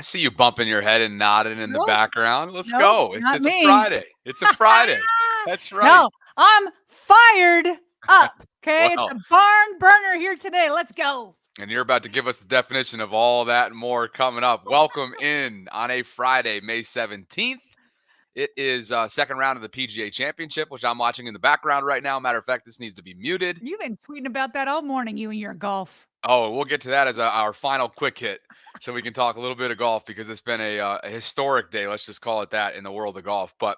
see you bumping your head and nodding in the Nope, background. Let's nope, go. It's not it's a me. Friday. It's a Friday. That's right. No, I'm fired up. Okay, it's Well, a barn burner here today. Let's go. and you're about to give us the definition of all that and more coming up. Welcome in on a Friday, May 17th. It is second round of the PGA Championship, which I'm watching in the background right now. Matter of fact, this needs to be muted. You've been tweeting about that all morning, you and your golf. Oh, we'll get to that as our final quick hit, so we can talk a little bit of golf because it's been a historic day. Let's just call it that in the world of golf, but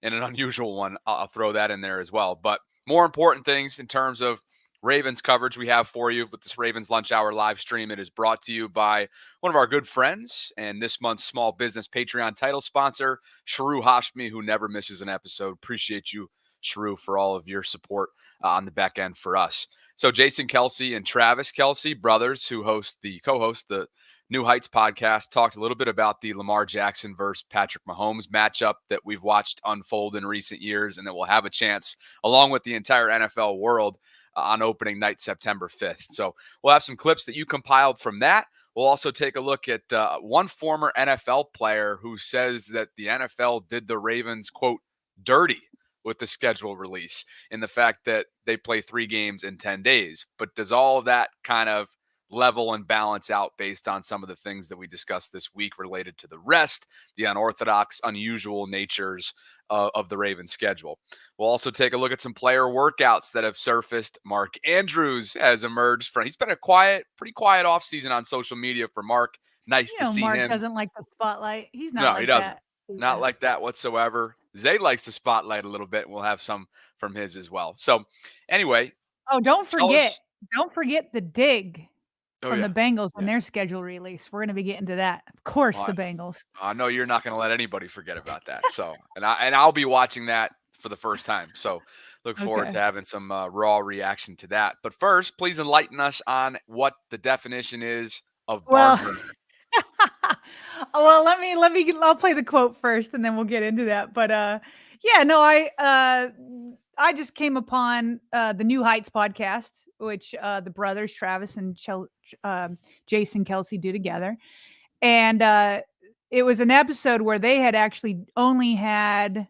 in an unusual one, I'll throw that in there as well. But more important things in terms of Ravens coverage we have for you with this Ravens Lunch Hour live stream. It is brought to you by one of our good friends and this month's small business Patreon title sponsor, Sharu Hashmi, who never misses an episode. Appreciate you, Sharu, for all of your support on the back end for us. So Jason Kelce and Travis Kelce, brothers who co-host the New Heights podcast, talked a little bit about the Lamar Jackson versus Patrick Mahomes matchup that we've watched unfold in recent years and that will have a chance, along with the entire NFL world, on opening night, September 5th. So we'll have some clips that you compiled from that. We'll also take a look at one former NFL player who says that the NFL did the Ravens, quote, dirty with the schedule release in the fact that they play 3 games in 10 days. But does all of that kind of level and balance out based on some of the things that we discussed this week related to the rest, the unorthodox, unusual natures of the Ravens schedule? We'll also take a look at some player workouts that have surfaced. Mark Andrews has emerged from, he's been pretty quiet offseason on social media for Mark. Nice to see Mark him. doesn't like the spotlight. He's not No, like he doesn't. that. Not like that whatsoever. Zay likes the spotlight a little bit. And we'll have some from his as well. So anyway. Oh, don't forget the dig from the Bengals and their schedule release. We're going to be getting to that. Of course, the Bengals. I know you're not going to let anybody forget about that. So, and I'll be watching that for the first time. So look forward to having some raw reaction to that. But first, please enlighten us on what the definition is of barn burner. Well, I'll play the quote first and then we'll get into that. But I just came upon the New Heights podcast, which the brothers Travis and Jason Kelce do together. And it was an episode where they had actually only had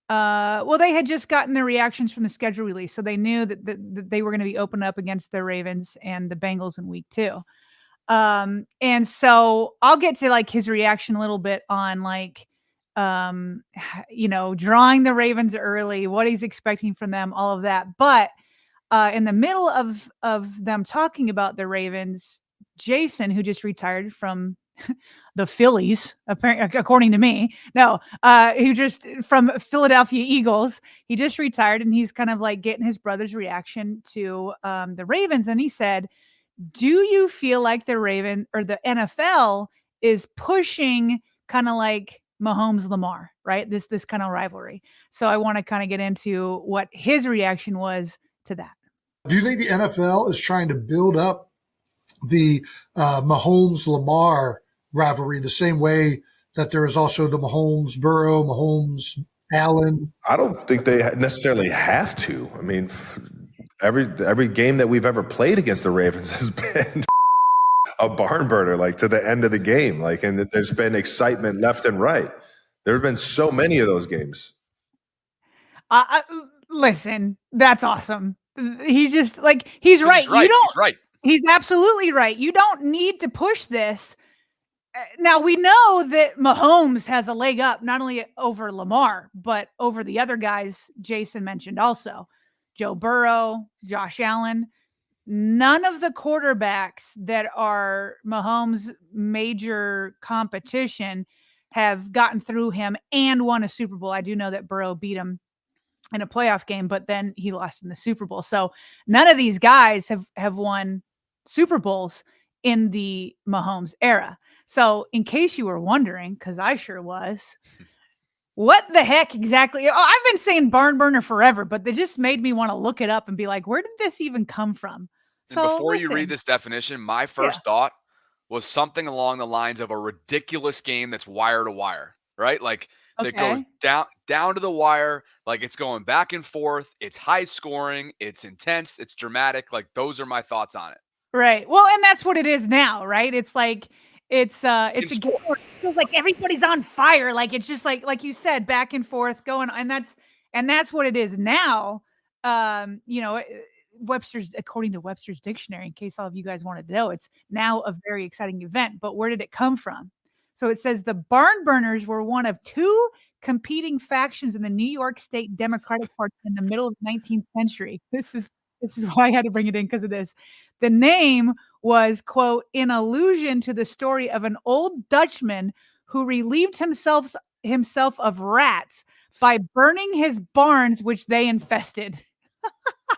they had just gotten their reactions from the schedule release. So they knew that they were going to be opened up against the Ravens and the Bengals in week 2. And so I'll get to like his reaction a little bit on like, drawing the Ravens early, what he's expecting from them, all of that. But in the middle of them talking about the Ravens, Jason, who just retired from the Phillies, apparently, according to me, who just from Philadelphia Eagles, he just retired, and he's kind of like getting his brother's reaction to the Ravens, and he said, "Do you feel like the Raven or the NFL is pushing kind of like Mahomes Lamar, right? This kind of rivalry." So I want to kind of get into what his reaction was to that. Do you think the NFL is trying to build up the Mahomes Lamar rivalry the same way that there is also the Mahomes Burrow, Mahomes Allen? I don't think they necessarily have to. I mean, every game that we've ever played against the Ravens has been a barn burner, like to the end of the game. Like, and there's been excitement left and right. There have been so many of those games. Listen, that's awesome. He's just like, he's right. He's right. He's absolutely right. You don't need to push this. Now, we know that Mahomes has a leg up, not only over Lamar, but over the other guys Jason mentioned also. Joe Burrow, Josh Allen. None of the quarterbacks that are Mahomes' major competition have gotten through him and won a Super Bowl. I do know that Burrow beat him in a playoff game, but then he lost in the Super Bowl. So none of these guys have won Super Bowls in the Mahomes era. So in case you were wondering, because I sure was, what the heck exactly? I've been saying barn burner forever, but they just made me want to look it up and be like, where did this even come from? So before you read this definition, my first thought was something along the lines of a ridiculous game that's wire to wire, right? Like that goes down to the wire, like it's going back and forth. It's high scoring. It's intense. It's dramatic. Like those are my thoughts on it. Right. Well, and that's what it is now, right? It's like It's a game where it feels like everybody's on fire. Like it's just like you said, back and forth going, and that's what it is now. According to Webster's dictionary, in case all of you guys wanted to know, it's now a very exciting event. But where did it come from? So it says the barn burners were one of two competing factions in the New York State Democratic Party in the middle of the 19th century. This is why I had to bring it in, because of this. The name was, quote, in allusion to the story of an old Dutchman who relieved himself of rats by burning his barns, which they infested.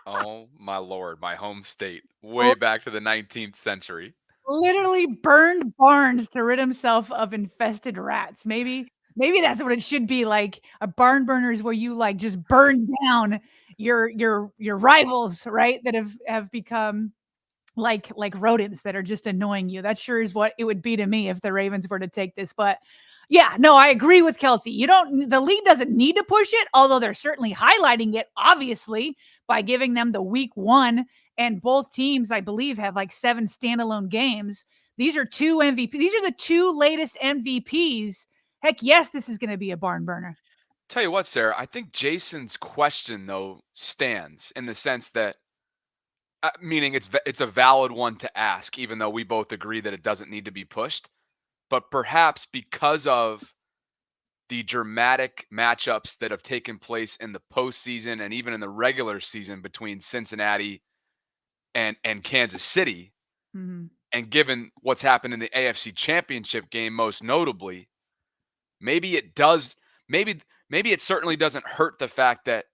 Oh my Lord, my home state, way back to the 19th century. Literally burned barns to rid himself of infested rats. Maybe that's what it should be, like a barn burners where you like just burn down your rivals, right? That have become like rodents that are just annoying you. That sure is what it would be to me if the Ravens were to take this. But yeah, no, I agree with Kelce. The league doesn't need to push it, although they're certainly highlighting it, obviously, by giving them the week 1. And both teams, I believe, have like 7 standalone games. These are 2 MVPs. These are the 2 latest MVPs. Heck yes, this is going to be a barn burner. Tell you what, Sarah, I think Jason's question, though, stands in the sense that, meaning it's a valid one to ask, even though we both agree that it doesn't need to be pushed. But perhaps because of the dramatic matchups that have taken place in the postseason and even in the regular season between Cincinnati and Kansas City, Mm-hmm. and given what's happened in the AFC Championship game, most notably, maybe it certainly doesn't hurt the fact that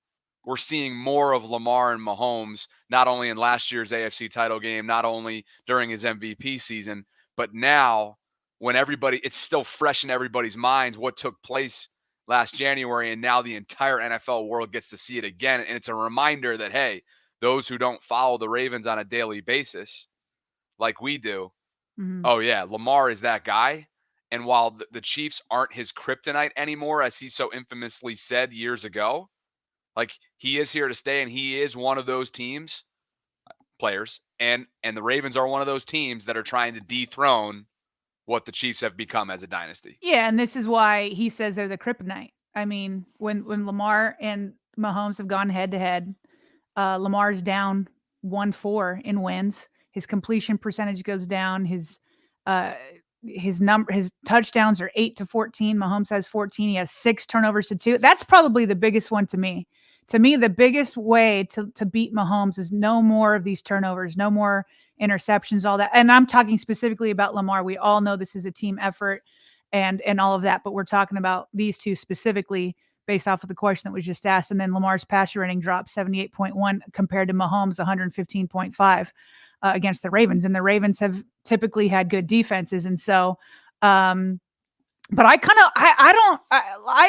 we're seeing more of Lamar and Mahomes, not only in last year's AFC title game, not only during his MVP season, but now when it's still fresh in everybody's minds what took place last January, and now the entire NFL world gets to see it again. And it's a reminder that, hey, those who don't follow the Ravens on a daily basis like we do, Mm-hmm. oh yeah, Lamar is that guy. And while the Chiefs aren't his kryptonite anymore, as he so infamously said years ago, like he is here to stay, and he is one of those players, and the Ravens are one of those teams that are trying to dethrone what the Chiefs have become as a dynasty. Yeah, and this is why he says they're the kryptonite. I mean, when Lamar and Mahomes have gone head to head, Lamar's down 1-4 in wins. His completion percentage goes down. His touchdowns are 8 to 14. Mahomes has 14. He has 6 turnovers to 2. That's probably the biggest one to me. To me, the biggest way to beat Mahomes is no more of these turnovers, no more interceptions, all that. And I'm talking specifically about Lamar. We all know this is a team effort and all of that, but we're talking about these two specifically based off of the question that was just asked. And then Lamar's passer rating dropped 78.1 compared to Mahomes 115.5 against the Ravens. And the Ravens have typically had good defenses. And so, but I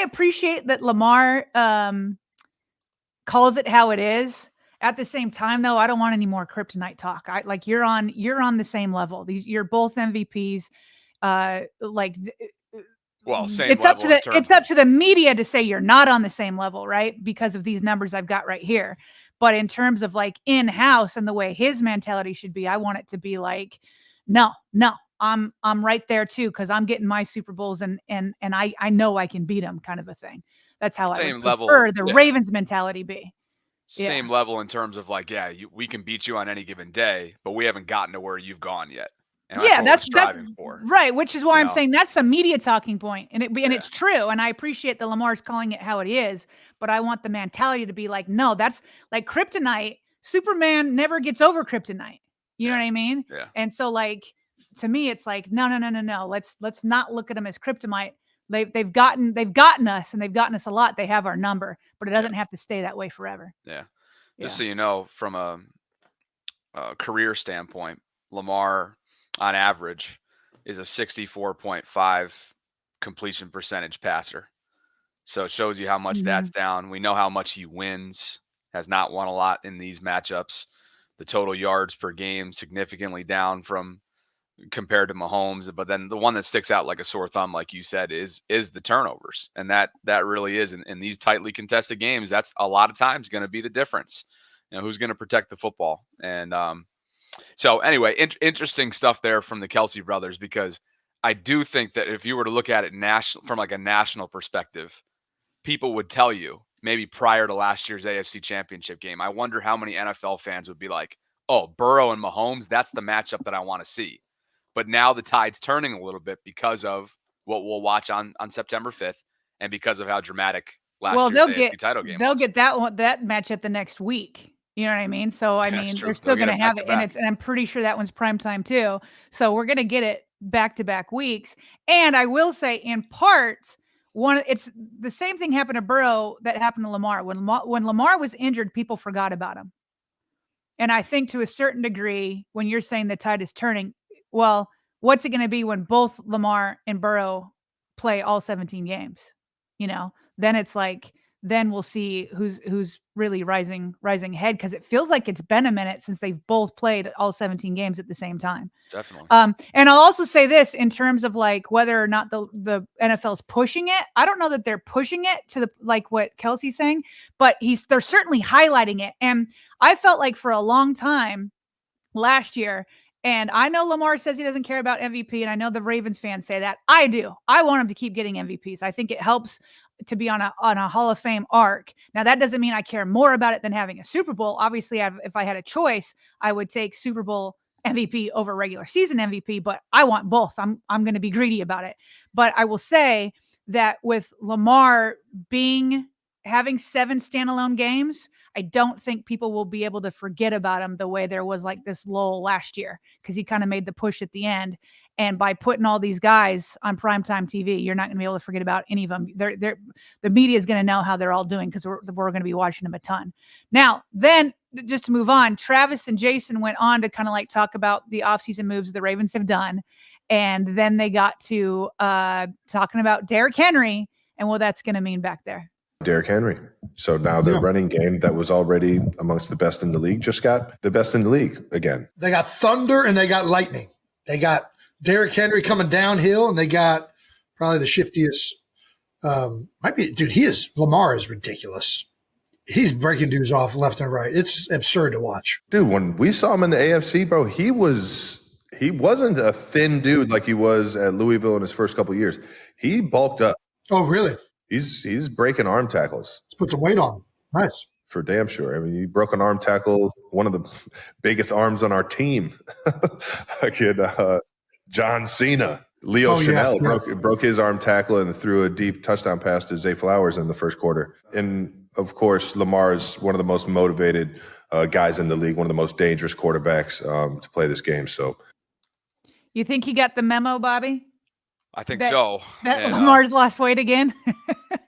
appreciate that Lamar calls it how it is. At the same time, though, I don't want any more kryptonite talk. You're on the same level. You're both MVPs. Well, same it's level. It's up to the media to say you're not on the same level, right? Because of these numbers I've got right here. But in terms of like in-house and the way his mentality should be, I want it to be like, no, I'm right there too, because I'm getting my Super Bowls and I know I can beat them, kind of a thing. That's how I would prefer the Ravens mentality be. Same level in terms of like, we can beat you on any given day, but we haven't gotten to where you've gone yet. And that's what we're striving for. Right, which is why I'm saying that's the media talking point. And it's true. And I appreciate that Lamar's calling it how it is, but I want the mentality to be like, no, that's like kryptonite. Superman never gets over kryptonite. You know what I mean? Yeah. And so like, to me, it's like, no. Let's not look at them as kryptonite. They've gotten us, and they've gotten us a lot. They have our number, but it doesn't have to stay that way forever. Yeah. Just so you know, from a career standpoint, Lamar on average is a 64.5 completion percentage passer. So it shows you how much that's down. We know how much he wins, has not won a lot in these matchups. The total yards per game significantly down compared to Mahomes. But then the one that sticks out like a sore thumb, like you said, is the turnovers. And that really is in these tightly contested games. That's a lot of times going to be the difference. Who's going to protect the football. And so anyway, interesting stuff there from the Kelce brothers, because I do think that if you were to look at it from like a national perspective, people would tell you maybe prior to last year's AFC Championship game, I wonder how many NFL fans would be like, "Oh, Burrow and Mahomes, that's the matchup that I want to see." But now the tide's turning a little bit because of what we'll watch on September 5th and because of how dramatic last year's AFC title game they'll was. get that matchup the next week. You know what I mean? So I That's mean, true. they're They'll still get going it to have back it, to back. and I'm pretty sure that one's prime time too. So we're going to get it back to back weeks. And I will say, in part, it's the same thing happened to Burrow that happened to Lamar. When Lamar was injured, people forgot about him. And I think to a certain degree, when you're saying the tide is turning, well, what's it going to be when both Lamar and Burrow play all 17 games? You know, then it's like, then we'll see who's really rising head, because it feels like it's been a minute since they've both played all 17 games at the same time. Definitely. And I'll also say this in terms of like whether or not the NFL's pushing it. I don't know that they're pushing it to the like what Kelce's saying, but they're certainly highlighting it. And I felt like for a long time last year, and I know Lamar says he doesn't care about MVP, and I know the Ravens fans say that. I do. I want him to keep getting MVPs. I think it helps to be on a Hall of Fame arc. Now, that doesn't mean I care more about it than having a Super Bowl. Obviously, if I had a choice, I would take Super Bowl MVP over regular season MVP, but I want both. I'm going to be greedy about it. But I will say that with Lamar having 7 standalone games, I don't think people will be able to forget about him the way there was like this lull last year, because he kind of made the push at the end. And by putting all these guys on primetime TV, you're not going to be able to forget about any of them. The media is going to know how they're all doing, because we're going to be watching them a ton. Now, then, just to move on, Travis and Jason went on to kind of like talk about the offseason moves the Ravens have done. And then they got to talking about Derrick Henry and what that's going to mean back there. Derrick Henry. So now the running game that was already amongst the best in the league just got the best in the league again. They got thunder and they got lightning. They got Derrick Henry coming downhill, and they got probably the shiftiest. Lamar is ridiculous. He's breaking dudes off left and right. It's absurd to watch. Dude, when we saw him in the AFC, bro, he wasn't a thin dude like he was at Louisville in his first couple of years. He bulked up. Oh, really? He's breaking arm tackles. Let's put some weight on him. Nice. For damn sure. I mean, he broke an arm tackle, one of the biggest arms on our team. John Cena, Leo Chanel broke his arm tackle and threw a deep touchdown pass to Zay Flowers in the first quarter. And of course, Lamar is one of the most motivated guys in the league, one of the most dangerous quarterbacks to play this game. So, you think he got the memo, Bobby? I think so. That Lamar's lost weight again.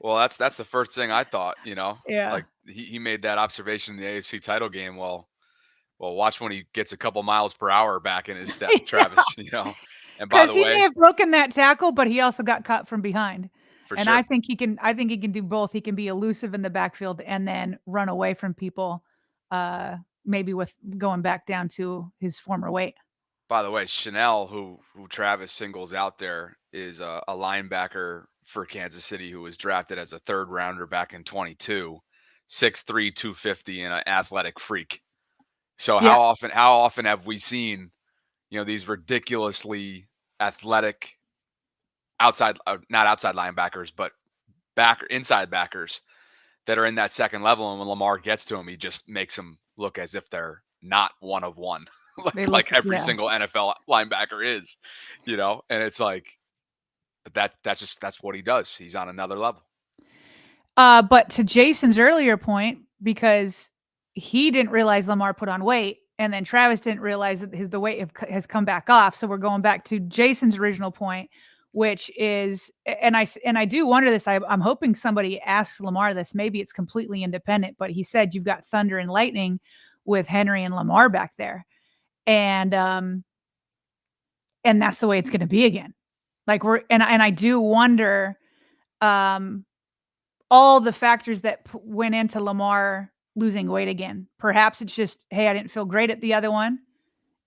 Well, that's the first thing I thought. Yeah. Like he made that observation in the AFC title game. Well, watch when he gets a couple miles per hour back in his step, Travis. And by the way, he may have broken that tackle, but he also got cut from behind. And sure. I think he can do both. He can be elusive in the backfield and then run away from people, maybe with going back down to his former weight. By the way, Chanel, who Travis singles out there, is a linebacker for Kansas City who was drafted as a 3rd rounder back in 22, 6'3", 250, and an athletic freak. So how often have we seen, these ridiculously athletic not outside linebackers, but inside backers that are in that second level, and when Lamar gets to him, he just makes them look as if they're not one of one. like every single NFL linebacker is, and it's like, but that's what he does. He's on another level. But to Jason's earlier point, because he didn't realize Lamar put on weight, and then Travis didn't realize that the weight has come back off. So we're going back to Jason's original point, which is, and I do wonder this. I'm hoping somebody asks Lamar this. Maybe it's completely independent, but he said you've got thunder and lightning with Henry and Lamar back there. And that's the way it's going to be again. Like and I do wonder, all the factors that went into Lamar losing weight again. Perhaps it's just, hey, I didn't feel great at the other one.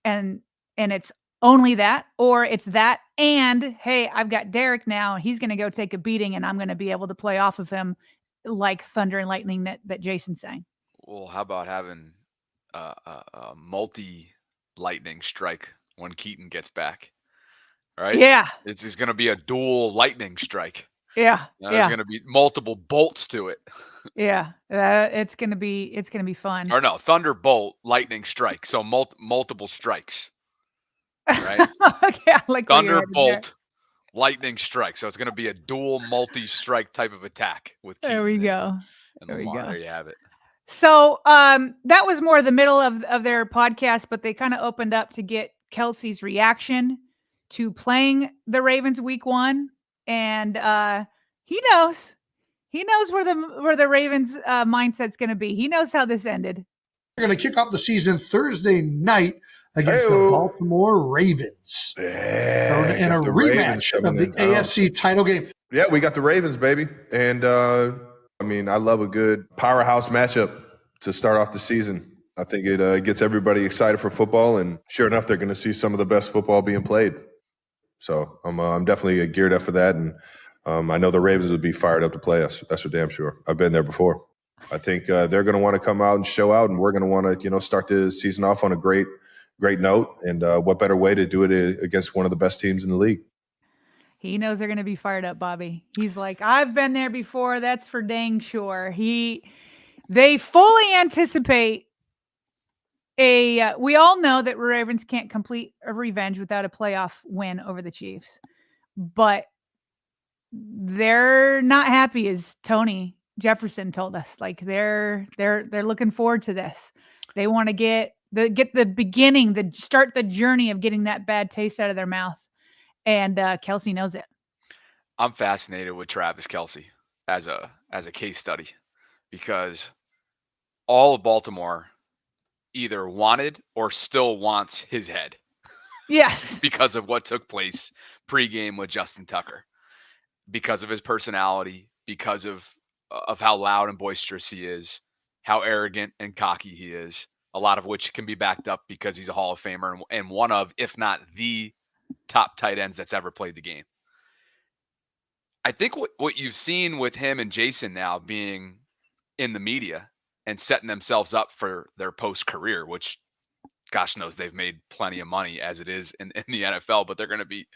And it's only that, or it's that. And hey, I've got Derrick now. He's going to go take a beating and I'm going to be able to play off of him like thunder and lightning that Jason's saying. Well, how about having a multi lightning strike when Keaton gets back? right? Yeah. It's going to be a dual lightning strike. Yeah. There's going to be multiple bolts to it. Yeah. It's gonna be fun. Or no, thunderbolt, lightning strike. So multiple strikes, right? Okay, I like where you're headed there. Thunderbolt, lightning strike. So it's going to be a dual multi-strike type of attack with There we Keaton go. and There we Lamar. go. There you have it. So that was more the middle of their podcast, but they kind of opened up to get Kelce's reaction to playing the Ravens week 1. And he knows where the Ravens mindset's going to be. He knows how this ended. They're going to kick off the season Thursday night against the Baltimore Ravens. Yeah, In a rematch of the AFC title game. Yeah, we got the Ravens, baby. And I mean, I love a good powerhouse matchup to start off the season. I think it gets everybody excited for football, and sure enough, they're going to see some of the best football being played. So I'm definitely geared up for that, and I know the Ravens would be fired up to play us. That's for damn sure. I've been there before. I think they're going to want to come out and show out, and we're going to want to start the season off on a great note. And what better way to do it against one of the best teams in the league? He knows they're going to be fired up, Bobby. He's like, I've been there before. That's for dang sure. They fully anticipate we all know that Ravens can't complete a revenge without a playoff win over the Chiefs, but they're not happy, as Tony Jefferson told us. Like they're looking forward to this. They want to get the beginning, start the journey of getting that bad taste out of their mouth. And Kelce knows it. I'm fascinated with Travis Kelce as a case study, because all of Baltimore either wanted or still wants his head. Yes. Because of what took place pregame with Justin Tucker, because of his personality, because of how loud and boisterous he is, how arrogant and cocky he is, a lot of which can be backed up because he's a Hall of Famer and one of, if not the top tight ends that's ever played the game. I think what you've seen with him and Jason now being in the media and setting themselves up for their post-career, which gosh knows they've made plenty of money as it is in the NFL, but they're going to be,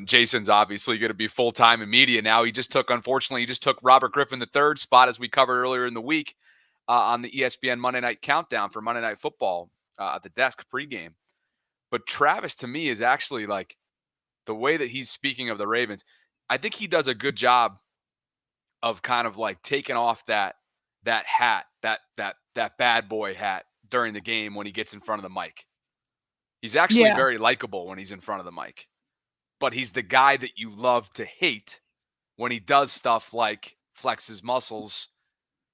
Jason's obviously going to be full-time in media now. Unfortunately, he just took Robert Griffin III spot, as we covered earlier in the week, on the ESPN Monday Night Countdown for Monday Night Football at the desk pregame. But Travis, to me, is actually like the way that he's speaking of the Ravens. I think he does a good job of kind of like taking off that hat, that bad boy hat during the game when he gets in front of the mic. He's actually very likable when he's in front of the mic, but he's the guy that you love to hate when he does stuff like flex his muscles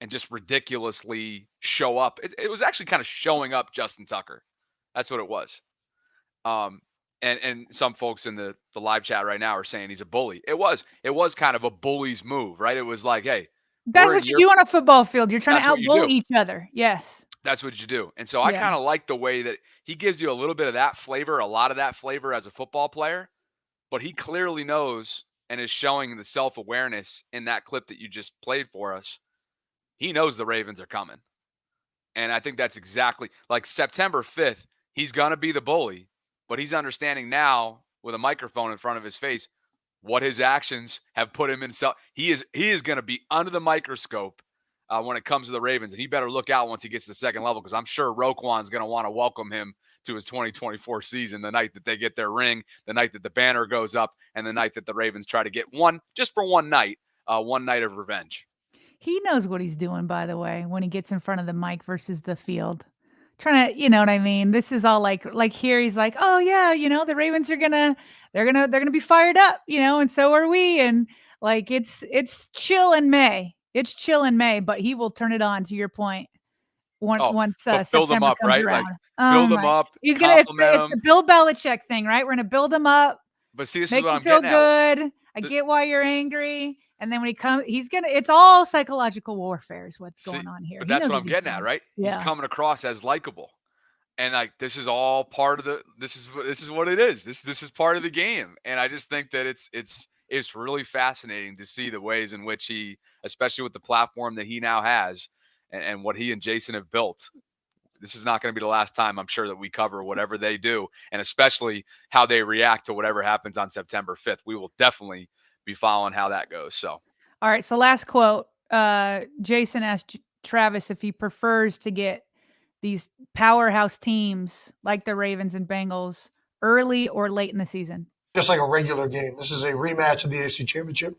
and just ridiculously show up. It was actually kind of showing up Justin Tucker. That's what it was. And some folks in the live chat right now are saying he's a bully. It was kind of a bully's move, right? It was like, hey, that's what you do on a football field. You're trying to out-bully each other. Yes. That's what you do. And so I kind of like the way that he gives you a little bit of that flavor, a lot of that flavor as a football player, but he clearly knows and is showing the self-awareness in that clip that you just played for us. He knows the Ravens are coming. And I think that's exactly like September 5th, he's going to be the bully, but he's understanding now with a microphone in front of his face what his actions have put him in. He is going to be under the microscope when it comes to the Ravens, and he better look out once he gets to the second level, because I'm sure Roquan's going to want to welcome him to his 2024 season, the night that they get their ring, the night that the banner goes up, and the night that the Ravens try to get just for one night of revenge. He knows what he's doing, by the way, when he gets in front of the mic versus the field. Trying to, you know what I mean? This is all like here he's like, oh yeah, the Ravens are they're gonna be fired up, and so are we. And like it's chill in May. It's chill in May, but he will turn it on, to your point. Once build them up, comes right? around. Like build them up. He's gonna it's the Bill Belichick thing, right? We're gonna build them up. But see, this is what I'm feel getting good. At. I get why you're angry. And then when he comes, it's all psychological warfare is what's going on here. But that's what I'm getting at, right? Yeah. He's coming across as likable. And like, this is all part of this is what it is. This is part of the game. And I just think that it's really fascinating to see the ways in which he, especially with the platform that he now has and what he and Jason have built. this is not going to be the last time I'm sure that we cover whatever they do, and especially how they react to whatever happens on September 5th. We will definitely be following how that goes. So, all right. So last quote, Jason asked Travis if he prefers to get these powerhouse teams like the Ravens and Bengals early or late in the season. Just like a regular game. This is a rematch of the AFC Championship.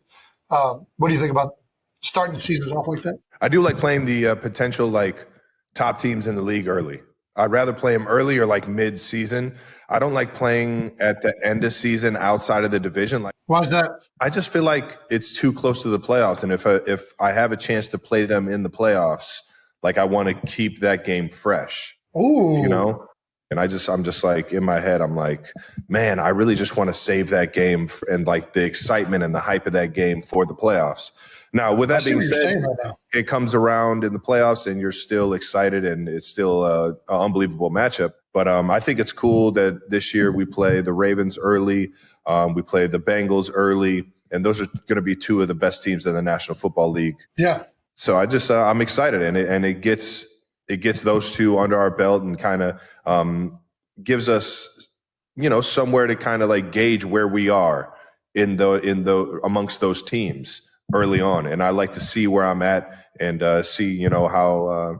What do you think about starting the season off like that? I do like playing the potential like top teams in the league early. I'd rather play them early or like mid-season. I don't like playing at the end of season outside of the division. Like, why is that? I just feel like it's too close to the playoffs, and if I have a chance to play them in the playoffs, like I want to keep that game fresh. Ooh, you know. And I'm just like in my head, I'm like, man, I really just want to save that game and like the excitement and the hype of that game for the playoffs. Now, with that being said, it comes around in the playoffs and you're still excited and it's still an unbelievable matchup. But I think it's cool that this year we play the Ravens early. We play the Bengals early. And those are going to be two of the best teams in the National Football League. Yeah. So I'm excited. And it gets those two under our belt and kind of gives us, somewhere to kind of like gauge where we are in the amongst those teams early on. And I like to see where I'm at and see, how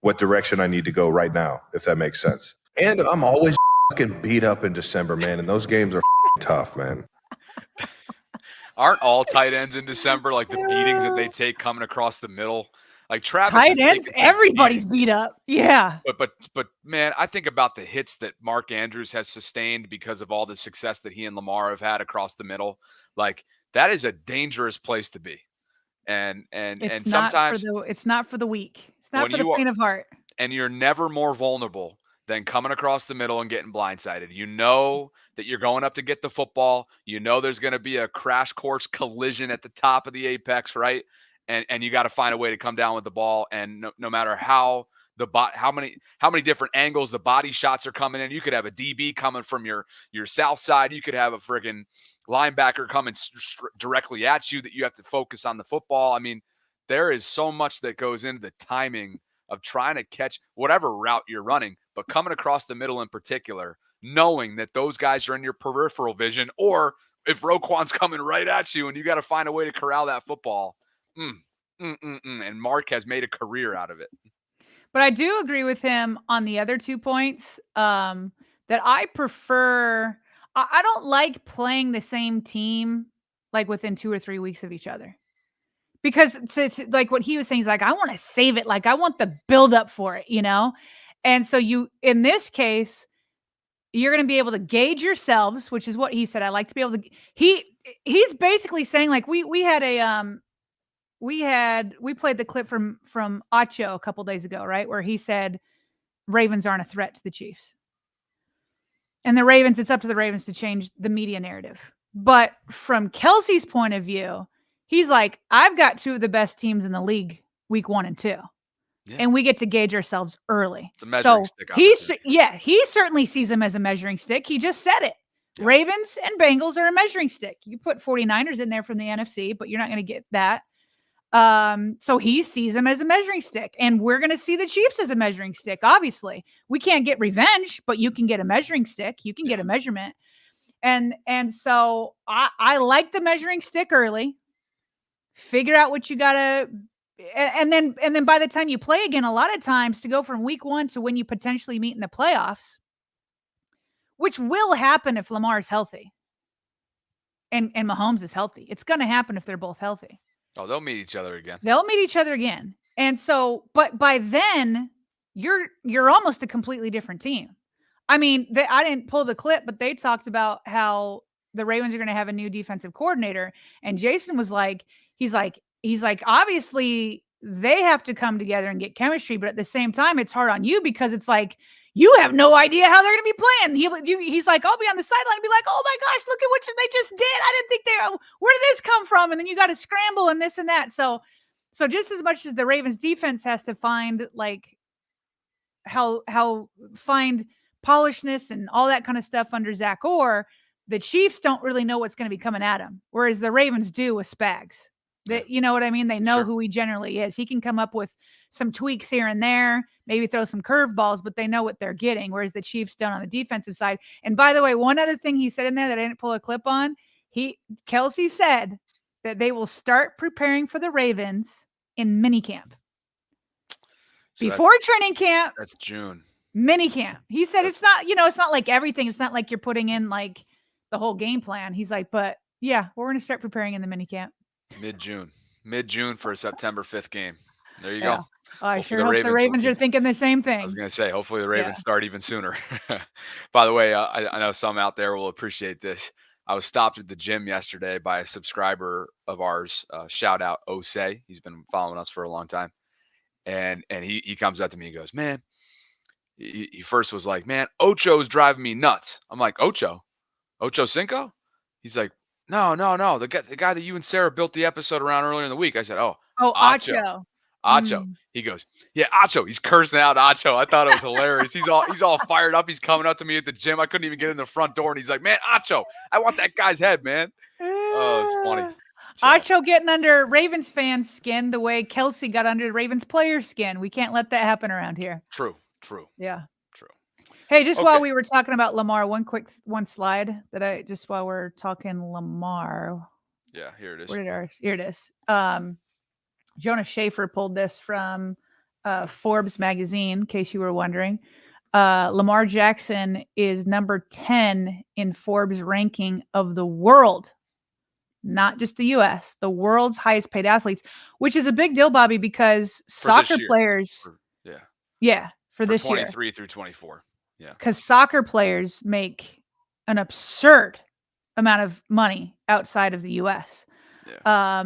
what direction I need to go right now, if that makes sense. And I'm always fucking beat up in December, man. And those games are tough, man. Aren't all tight ends in December like the beatings that they take coming across the middle? Like Travis, tight ends, everybody's beat up. Yeah. But man, I think about the hits that Mark Andrews has sustained because of all the success that he and Lamar have had across the middle. Like that is a dangerous place to be. And sometimes it's not for the weak. It's not for the faint of heart. And you're never more vulnerable than coming across the middle and getting blindsided. You know that you're going up to get the football. You know there's going to be a crash course collision at the top of the apex, right? And you got to find a way to come down with the ball. And no matter how many different angles the body shots are coming in, you could have a DB coming from your south side. You could have a friggin' linebacker coming directly at you that you have to focus on the football. I mean, there is so much that goes into the timing of trying to catch whatever route you're running, but coming across the middle in particular, knowing that those guys are in your peripheral vision, or if Roquan's coming right at you and you got to find a way to corral that football. And Mark has made a career out of it. But I do agree with him on the other 2 points that I prefer. I don't like playing the same team like within 2 or 3 weeks of each other. Because it's like what he was saying, he's like, I want to save it. Like I want the build up for it, And so in this case, you're going to be able to gauge yourselves, which is what he said. I like to be able to, he's basically saying like, we played the clip from Acho a couple days ago, right? Where he said Ravens aren't a threat to the Chiefs. And the Ravens, it's up to the Ravens to change the media narrative. But from Kelce's point of view, he's like, I've got two of the best teams in the league week 1 and 2. Yeah. And we get to gauge ourselves early. It's a measuring stick. He certainly sees them as a measuring stick. He just said it. Yeah. Ravens and Bengals are a measuring stick. You put 49ers in there from the NFC, but you're not going to get that. So he sees them as a measuring stick, and we're going to see the Chiefs as a measuring stick. Obviously, we can't get revenge, but you can get a measuring stick. You can get a measurement. And so I like the measuring stick early. Figure out what you got to, and then by the time you play again, a lot of times to go from week 1 to when you potentially meet in the playoffs, which will happen if Lamar is healthy and Mahomes is healthy. It's going to happen if they're both healthy. Oh, they'll meet each other again. And so, but by then you're almost a completely different team. I mean, I didn't pull the clip, but they talked about how the Ravens are going to have a new defensive coordinator. And Jason was like, he's like, obviously they have to come together and get chemistry, but at the same time, it's hard on you because it's like, you have no idea how they're going to be playing. He's like, I'll be on the sideline and be like, oh my gosh, look at what they just did. I didn't think where did this come from? And then you got to scramble and this and that. So just as much as the Ravens defense has to find like how find polishness and all that kind of stuff under Zach Orr, the Chiefs don't really know what's going to be coming at him. Whereas the Ravens do with Spags. You know what I mean? They know who he generally is. He can come up with some tweaks here and there, maybe throw some curveballs, but they know what they're getting, whereas the Chiefs don't on the defensive side. And by the way, one other thing he said in there that I didn't pull a clip on, Kelce said that they will start preparing for the Ravens in minicamp. So Before training camp. That's June. Minicamp. He said it's not, it's not like everything. It's not like you're putting in like the whole game plan. He's like, but yeah, we're going to start preparing in the minicamp. Mid-June for a September 5th game. There you Yeah. go. I sure hope the Ravens are thinking the same thing. I was going to say, hopefully the Ravens start even sooner. By the way, I know some out there will appreciate this. I was stopped at the gym yesterday by a subscriber of ours. Shout out Osei. He's been following us for a long time. And he comes up to me and goes, man, he first was like, man, Ocho's driving me nuts. I'm like, Ocho Cinco? He's like, no. The guy that you and Sarah built the episode around earlier in the week. I said, oh, Acho. He goes, yeah, Acho. He's cursing out Acho. I thought it was hilarious. He's all fired up. He's coming up to me at the gym. I couldn't even get in the front door. And he's like, man, Acho, I want that guy's head, man. Oh, it's funny. Acho getting under Ravens fans' skin the way Kelce got under Ravens players' skin. We can't let that happen around here. True. Yeah. True. Hey, just while we were talking about Lamar, one slide while we're talking Lamar. Yeah, here it is. Here it is. Jonas Schaefer pulled this from Forbes magazine, in case you were wondering. Lamar Jackson is number 10 in Forbes ranking of the world. Not just the U.S., the world's highest paid athletes, which is a big deal, Bobby, because soccer players. For this year. 23 through 24. Yeah. Because soccer players make an absurd amount of money outside of the U.S. Yeah.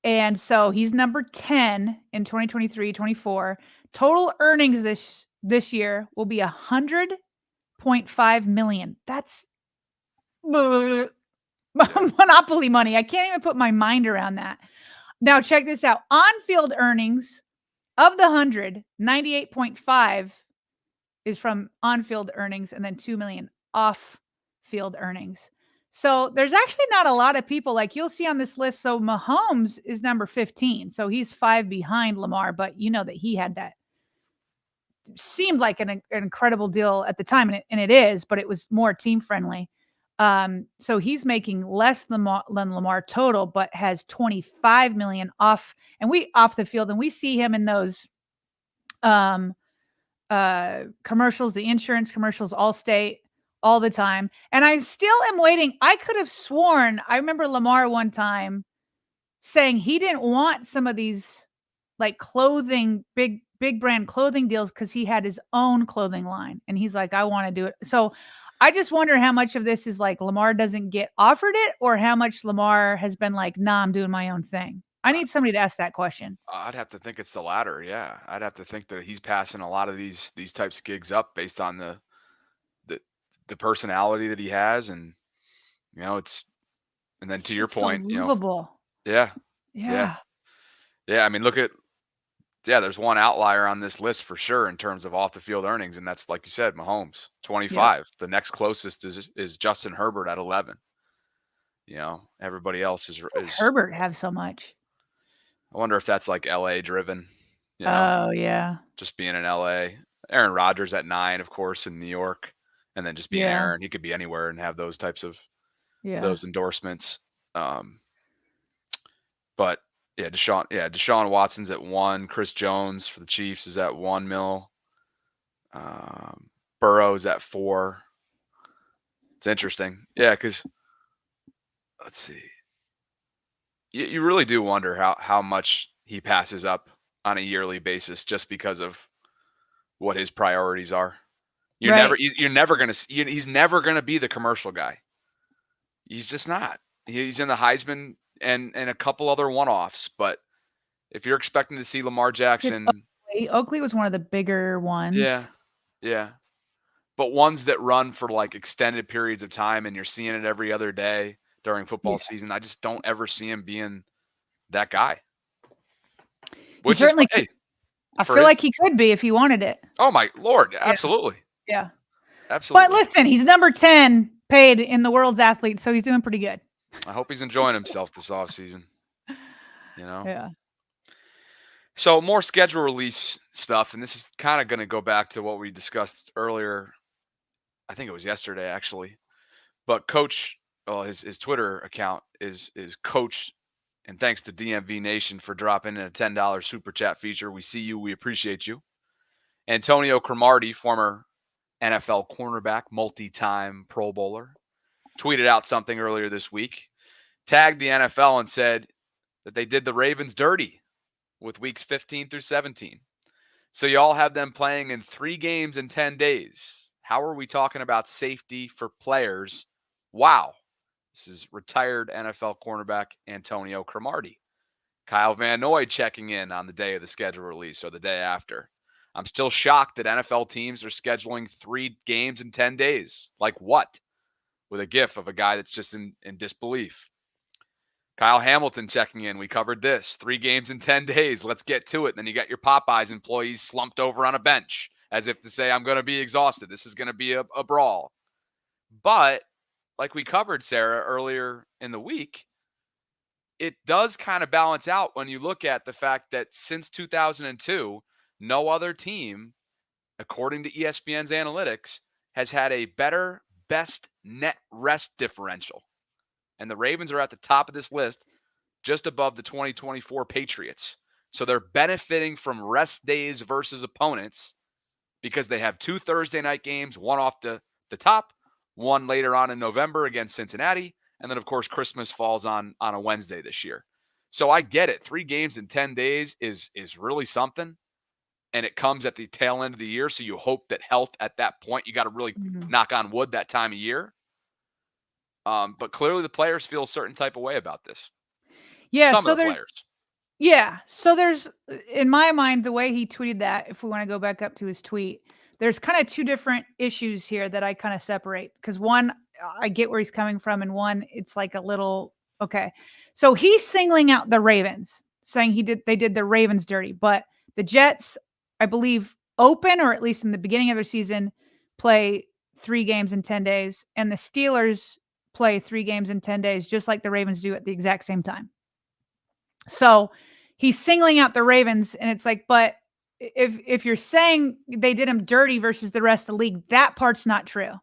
And so he's number 10 in 2023-24. Total earnings this year will be $100.5 million. That's monopoly money. I can't even put my mind around that. Now check this out. On-field earnings of the 100, 98.5 is from on-field earnings, and then 2 million off-field earnings. So there's actually not a lot of people like you'll see on this list. So Mahomes is number 15. So he's 5 behind Lamar, but you know that he had that seemed like an incredible deal at the time. And it is, but it was more team friendly. So he's making less than Lamar total, but has 25 million off the field. And we see him in those, commercials, the insurance commercials, Allstate, all the time. And I still am waiting. I could have sworn, I remember Lamar one time saying he didn't want some of these like clothing, big brand clothing deals because he had his own clothing line. And he's like, I want to do it. So I just wonder how much of this is like Lamar doesn't get offered it, or how much Lamar has been like, nah, I'm doing my own thing. I need somebody to ask that question. I'd have to think it's the latter. Yeah. I'd have to think that he's passing a lot of these types of gigs up based on the personality that he has. And, and then to your point, movable. Yeah. I mean, there's one outlier on this list for sure in terms of off the field earnings. And that's, like you said, Mahomes, 25. Yeah. The next closest is Justin Herbert at 11. Everybody else is Herbert have so much. I wonder if that's like LA driven. Oh yeah. Just being in LA. Aaron Rodgers at 9, of course, in New York. And then just being Aaron, he could be anywhere and have those types of those endorsements. But Deshaun Watson's at 1. Chris Jones for the Chiefs is at 1 mil. Burrow's at 4. It's interesting. Yeah, because let's see. You really do wonder how much he passes up on a yearly basis just because of what his priorities are. He's never going to be the commercial guy. He's just not. He's in the Heisman and a couple other one-offs, but if you're expecting to see Lamar Jackson, Oakley was one of the bigger ones. Yeah. But ones that run for like extended periods of time and you're seeing it every other day during football season, I just don't ever see him being that guy. Which is I feel like he could be if he wanted it. Oh my Lord, absolutely. Yeah. Absolutely. But listen, he's number 10 paid in the world's athletes, so he's doing pretty good. I hope he's enjoying himself this offseason. Yeah. So more schedule release stuff, and this is kind of going to go back to what we discussed earlier. I think it was yesterday, actually. But Coach, his Twitter account is Coach, and thanks to DMV Nation for dropping in a $10 super chat feature. We see you, we appreciate you. Antonio Cromartie, former NFL cornerback, multi-time Pro Bowler, tweeted out something earlier this week, tagged the NFL and said that they did the Ravens dirty with weeks 15 through 17. So you all have them playing in 3 games in 10 days. How are we talking about safety for players? Wow. This is retired NFL cornerback Antonio Cromartie. Kyle Van Noy checking in on the day of the schedule release or the day after. I'm still shocked that NFL teams are scheduling 3 games in 10 days. Like what? With a gif of a guy that's just in disbelief. Kyle Hamilton checking in. We covered this. 3 games in 10 days. Let's get to it. Then you got your Popeyes employees slumped over on a bench as if to say, I'm going to be exhausted. This is going to be a brawl. But like we covered, Sarah, earlier in the week, it does kind of balance out when you look at the fact that since 2002, no other team, according to ESPN's analytics, has had a better best net rest differential. And the Ravens are at the top of this list, just above the 2024 Patriots. So they're benefiting from rest days versus opponents because they have 2 Thursday night games, one off the top, one later on in November against Cincinnati. And then, of course, Christmas falls on a Wednesday this year. So I get it. 3 games in 10 days is really something. And it comes at the tail end of the year. So you hope that health at that point, you got to really knock on wood that time of year. But clearly the players feel a certain type of way about this. Yeah. Some of the players. Yeah. So there's, in my mind, the way he tweeted that, if we want to go back up to his tweet, there's kind of 2 different issues here that I kind of separate. Because one, I get where he's coming from. And one, it's like a little, okay. So he's singling out the Ravens, saying they did the Ravens dirty. But the Jets, I believe, open, or at least in the beginning of their season, play 3 games in 10 days. And the Steelers play 3 games in 10 days, just like the Ravens do at the exact same time. So he's singling out the Ravens, and it's like, but if you're saying they did them dirty versus the rest of the league, that part's not true,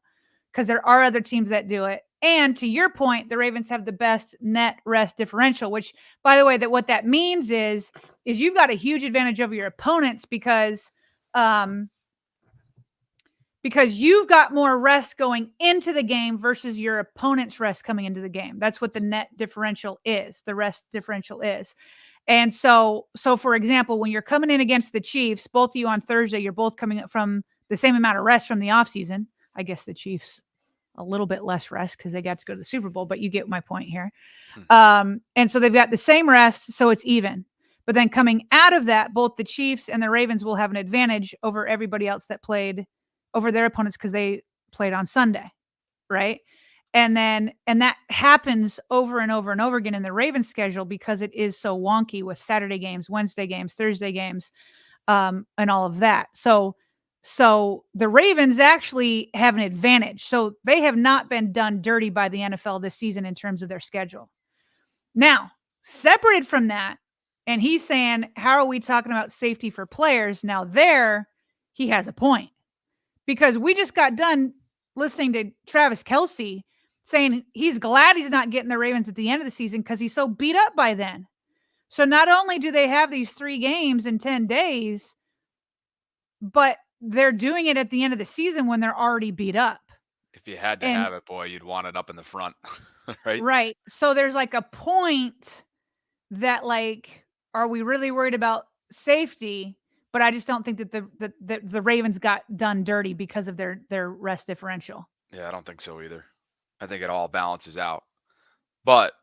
because there are other teams that do it. And to your point, the Ravens have the best net rest differential, which, by the way, what that means is you've got a huge advantage over your opponents because you've got more rest going into the game versus your opponent's rest coming into the game. That's what the net differential is, the rest differential is. And so for example, when you're coming in against the Chiefs, both of you on Thursday, you're both coming up from the same amount of rest from the offseason. I guess the Chiefs a little bit less rest because they got to go to the Super Bowl, but you get my point here. And so they've got the same rest, so it's even. But then coming out of that, both the Chiefs and the Ravens will have an advantage over everybody else that played over their opponents because they played on Sunday, right? And that happens over and over and over again in the Ravens schedule because it is so wonky with Saturday games, Wednesday games, Thursday games, and all of that. So the Ravens actually have an advantage. So they have not been done dirty by the NFL this season in terms of their schedule. Now, separated from that, and he's saying, how are we talking about safety for players? Now there, he has a point. Because we just got done listening to Travis Kelce saying he's glad he's not getting the Ravens at the end of the season because he's so beat up by then. So not only do they have these 3 games in 10 days, but they're doing it at the end of the season when they're already beat up. If you had to have it, boy, you'd want it up in the front, right? Right. So there's like a point that, like, are we really worried about safety? But I just don't think that the Ravens got done dirty because of their rest differential. Yeah, I don't think so either. I think it all balances out. But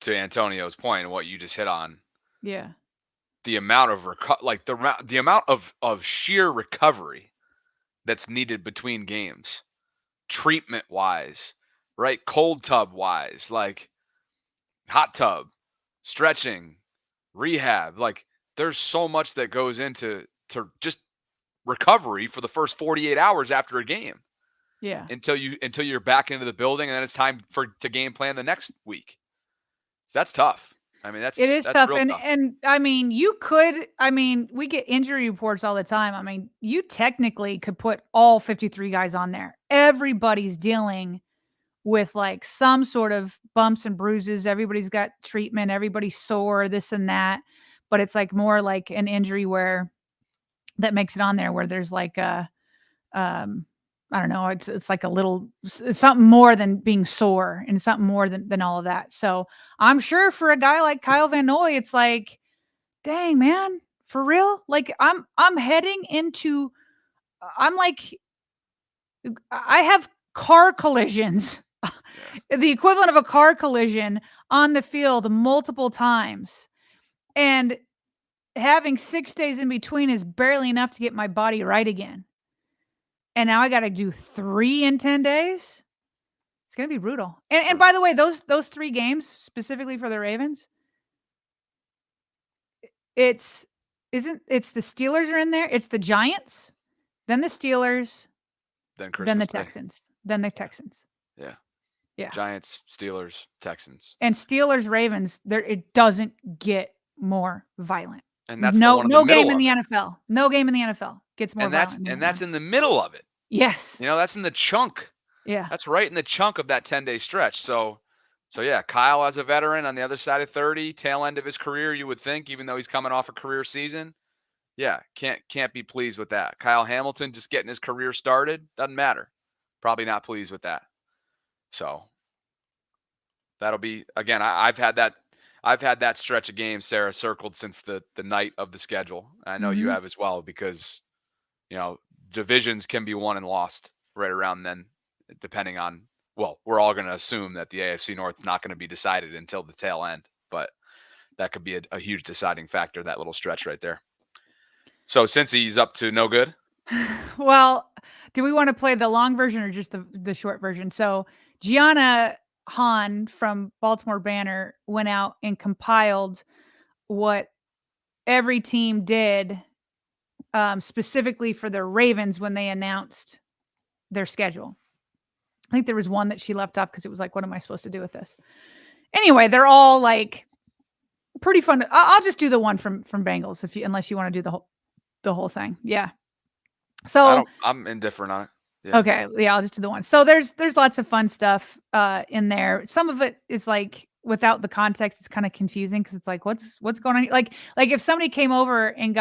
to Antonio's point and what you just hit on, yeah, the amount of the amount of sheer recovery that's needed between games, treatment wise, right? Cold tub wise, like hot tub, stretching, rehab, like. There's so much that goes into just recovery for the first 48 hours after a game. Yeah. Until you're back into the building and then it's time to game plan the next week. So that's tough. I mean, It is that's tough. real tough. And I mean, we get injury reports all the time. I mean, you technically could put all 53 guys on there. Everybody's dealing with like some sort of bumps and bruises. Everybody's got treatment. Everybody's sore, this and that. But it's like more like an injury that makes it on there where there's like I don't know, it's like it's something more than being sore and something more than all of that. So I'm sure for a guy like Kyle Van Noy, it's like, dang man, for real? Like I'm heading into I'm like I have car collisions. The equivalent of a car collision on the field multiple times. And having 6 days in between is barely enough to get my body right again. And now I got to do 3 in 10 days. It's going to be brutal. And by the way, those 3 games specifically for the Ravens, it's the Steelers are in there. It's the Giants, then the Steelers, then the Texans, then the Texans. Yeah. Yeah. Giants, Steelers, Texans. And Steelers, Ravens, it doesn't get more violent. And that's no game in the NFL. No game in the NFL gets more violent. And that's in the middle of it. Yes. That's in the chunk. Yeah. That's right in the chunk of that 10-day stretch. So yeah, Kyle as a veteran on the other side of 30, tail end of his career, you would think, even though he's coming off a career season. Yeah, can't be pleased with that. Kyle Hamilton just getting his career started, doesn't matter. Probably not pleased with that. So that'll be, again, I've had that stretch of games, Sarah, circled since the night of the schedule. I know you have as well, because divisions can be won and lost right around then, depending on, well, we're all going to assume that the AFC North is not going to be decided until the tail end, but that could be a huge deciding factor, that little stretch right there. So since he's up to no good. Well, do we want to play the long version or just the short version? So Gianna Hahn from Baltimore Banner went out and compiled what every team did specifically for the Ravens when they announced their schedule. I think there was one that she left off because it was like, what am I supposed to do with this? Anyway, they're all like pretty fun. I'll just do the one from Bengals unless you want to do the whole thing. Yeah. So I'm indifferent on it. Yeah. Okay. Yeah, I'll just do the one. So there's lots of fun stuff in there. Some of it is like without the context, it's kind of confusing because it's like, what's going on? Like if somebody came over and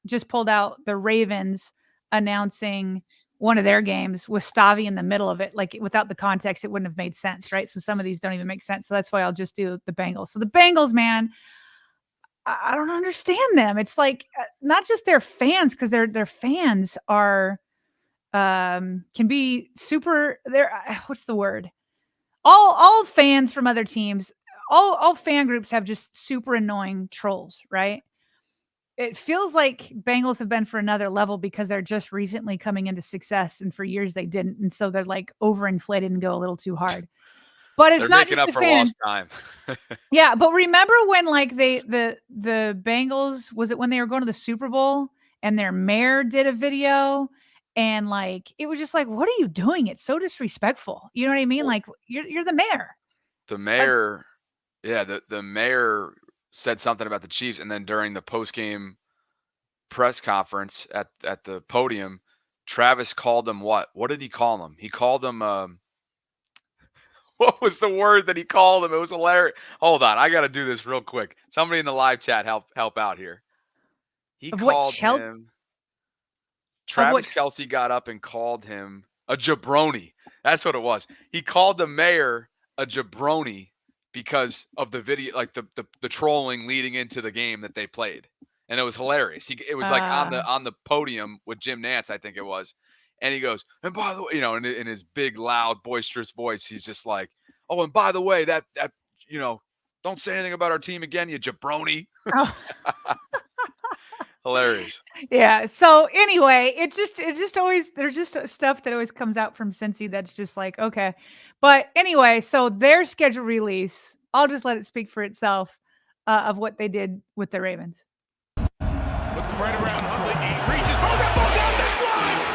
just pulled out the Ravens announcing one of their games with Stavi in the middle of it, like without the context, it wouldn't have made sense, right? So some of these don't even make sense. So that's why I'll just do the Bengals. So the Bengals, man, I don't understand them. It's like not just their fans, because their fans are can be super. What's the word? All fans from other teams, all fan groups have just super annoying trolls, right? It feels like Bengals have been for another level because they're just recently coming into success, and for years they didn't, and so they're like overinflated and go a little too hard. But it's they're not making just up the for fans. lost time. Yeah, but remember when like the Bengals, was it when they were going to the Super Bowl and their mayor did a video and like it was just like, what are you doing? It's so disrespectful. You know what I mean? Like you're the mayor. The mayor, the mayor said something about the Chiefs, and then during the post-game press conference at the podium, Travis called him what? What did he call him? He called him what was the word that he called him? It was hilarious. Hold on, I got to do this real quick. Somebody in the live chat help out here. He called him. Travis Kelce got up and called him a jabroni. That's what it was. He called the mayor a jabroni because of the video, like the trolling leading into the game that they played, and it was hilarious. It was like on the podium with Jim Nantz, I think it was. And he goes, and by the way, in his big, loud, boisterous voice, he's just like, oh, and by the way, that don't say anything about our team again, you jabroni. Oh. Hilarious. Yeah. So anyway, it just always, there's just stuff that always comes out from Cincy that's just like, okay. But anyway, so their schedule release, I'll just let it speak for itself of what they did with the Ravens. Looking right around Huntley, he reaches, that ball's out this line.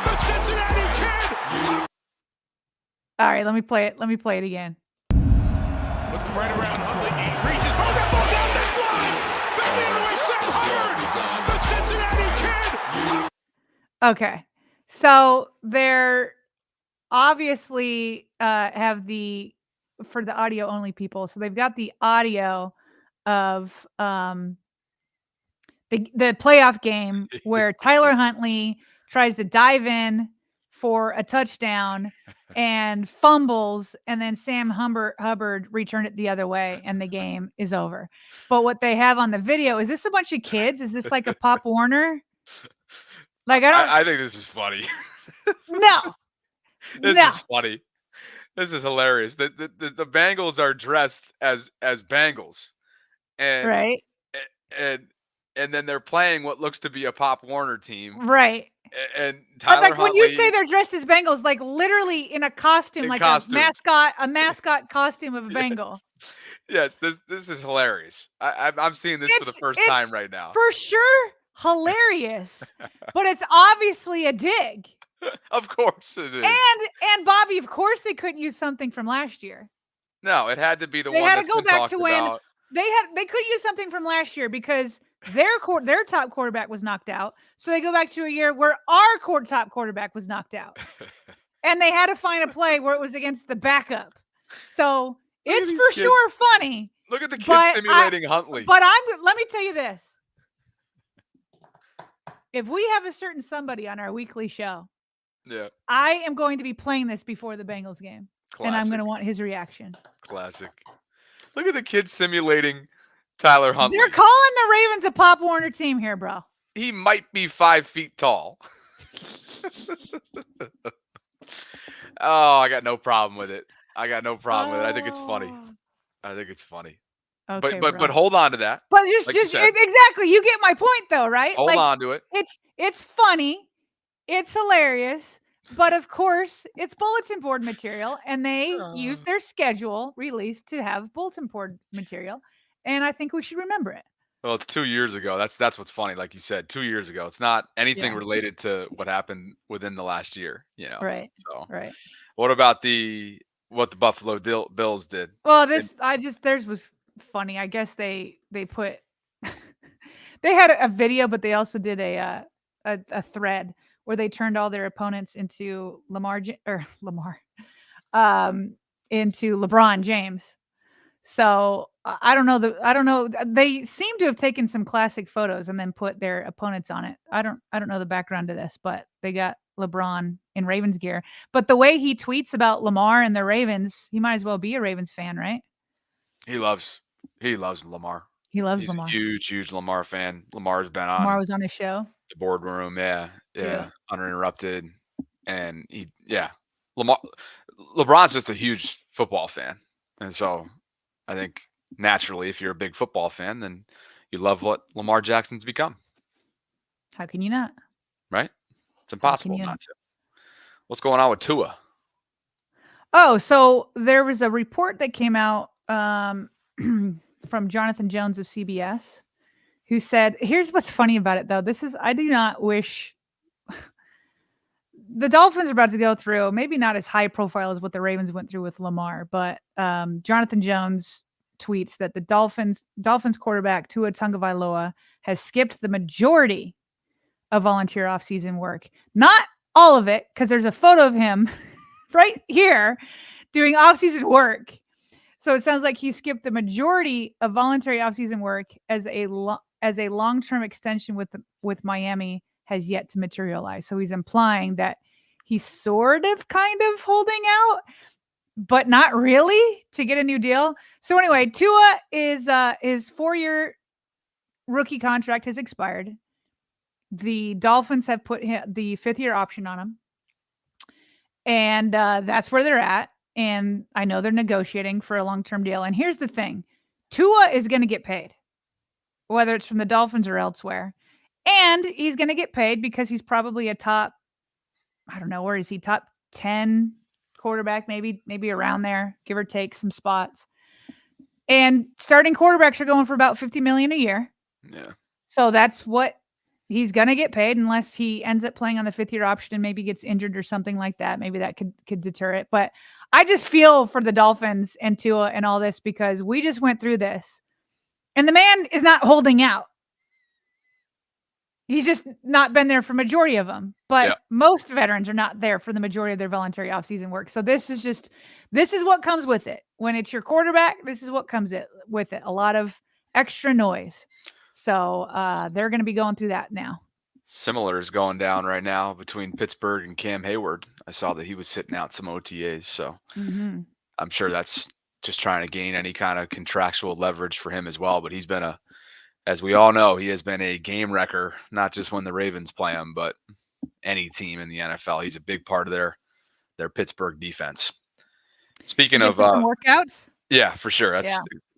The Cincinnati Kid. All right, let me play it again. Looking right around Okay. So they're obviously have for the audio only people. So they've got the audio of the playoff game where Tyler Huntley tries to dive in for a touchdown and fumbles, and then Sam Hubbard returned it the other way, and the game is over. But what they have on the video, is this a bunch of kids? Is this like a Pop Warner? Like, I think this is funny. no. This No. is funny. This is hilarious. The Bengals are dressed as Bengals, and Right. and and then they're playing what looks to be a Pop Warner team, Right. and But Tyler like when you Huntley say they're dressed as Bengals, like literally in a costume, in like costume. a mascot costume of a Bengal. Yes, this is hilarious. I'm seeing this for the first time It's right now. for sure hilarious, but it's obviously a dig. Of course it is. And Bobby, of course they couldn't use something from last year. No, it had to be the They one had to that's go been back talked to when about. they could use something from last year because their top quarterback was knocked out. So they go back to a year where our top quarterback was knocked out. And they had to find a play where it was against the backup. So Look at it's these for kids. sure funny. Look at the kids But simulating Huntley. But let me tell you this. If we have a certain somebody on our weekly show, Yeah, I am going to be playing this before the Bengals game. classic. And I'm going to want his reaction. Classic. Look at the kids simulating Tyler Huntley. They're calling the Ravens a Pop Warner team here, bro. He might be 5 feet tall. Oh, I got no problem with it. I think it's funny. I think it's funny. Okay, But hold on to that. But like you said. exactly. You get my point, though, right? Hold on to it. It's funny. It's hilarious. But of course, it's bulletin board material, and they use their schedule release to have bulletin board material. And I think we should remember it. Well, it's 2 years ago. That's what's funny. Like you said, 2 years ago. It's not anything Yeah. related to what happened within the last year. Right. So, Right. what about what the Buffalo Bills did? Well, theirs was funny. I guess they put they had a video, but they also did a thread where they turned all their opponents into into LeBron James. So I don't know. They seem to have taken some classic photos and then put their opponents on it. I don't know the background to this, but they got LeBron in Ravens gear. But the way he tweets about Lamar and the Ravens, he might as well be a Ravens fan, right? He loves Lamar. He loves He's Lamar. a huge Lamar fan. Lamar's been Lamar on was on his show. the boardroom, yeah, Yeah. uninterrupted, and LeBron's just a huge football fan, and so I think naturally, if you're a big football fan, then you love what Lamar Jackson's become. How can you not? Right? It's impossible you not to. What's going on with Tua? Oh, so there was a report that came out from Jonathan Jones of CBS, who said, here's what's funny about it, though. I do not wish the Dolphins are about to go through, maybe not as high profile as what the Ravens went through with Lamar, but Jonathan Jones tweets that the Dolphins quarterback Tua Tagovailoa has skipped the majority of volunteer offseason work. Not all of it, because there's a photo of him right here doing offseason work. So it sounds like he skipped the majority of voluntary offseason work as a long-term extension with Miami has yet to materialize. So he's implying that he's sort of kind of holding out, but not really, to get a new deal. So anyway, Tua is his 4-year rookie contract has expired. The Dolphins have put the 5th-year option on him. And that's where they're at. And I know they're negotiating for a long-term deal. And here's the thing. Tua is going to get paid, whether it's from the Dolphins or elsewhere. And he's going to get paid because he's probably a top, I don't know, where is he? Top 10 quarterback, maybe around there, give or take some spots. And starting quarterbacks are going for about $50 million a year. Yeah. So that's what he's going to get paid, unless he ends up playing on the 5th-year option and maybe gets injured or something like that. Maybe that could deter it. But I just feel for the Dolphins and Tua and all this, because we just went through this. And the man is not holding out. He's just not been there for majority of them. But Yeah. most veterans are not there for the majority of their voluntary offseason work. So this is what comes with it. When it's your quarterback, this is what comes with it. A lot of extra noise. So they're going to be going through that now. Similar is going down right now between Pittsburgh and Cam Hayward. I saw that he was sitting out some OTAs. So I'm sure that's just trying to gain any kind of contractual leverage for him as well. But he's been as we all know, he has been a game wrecker, not just when the Ravens play him, but any team in the NFL. He's a big part of their Pittsburgh defense. Speaking of some workouts. Yeah, for sure. I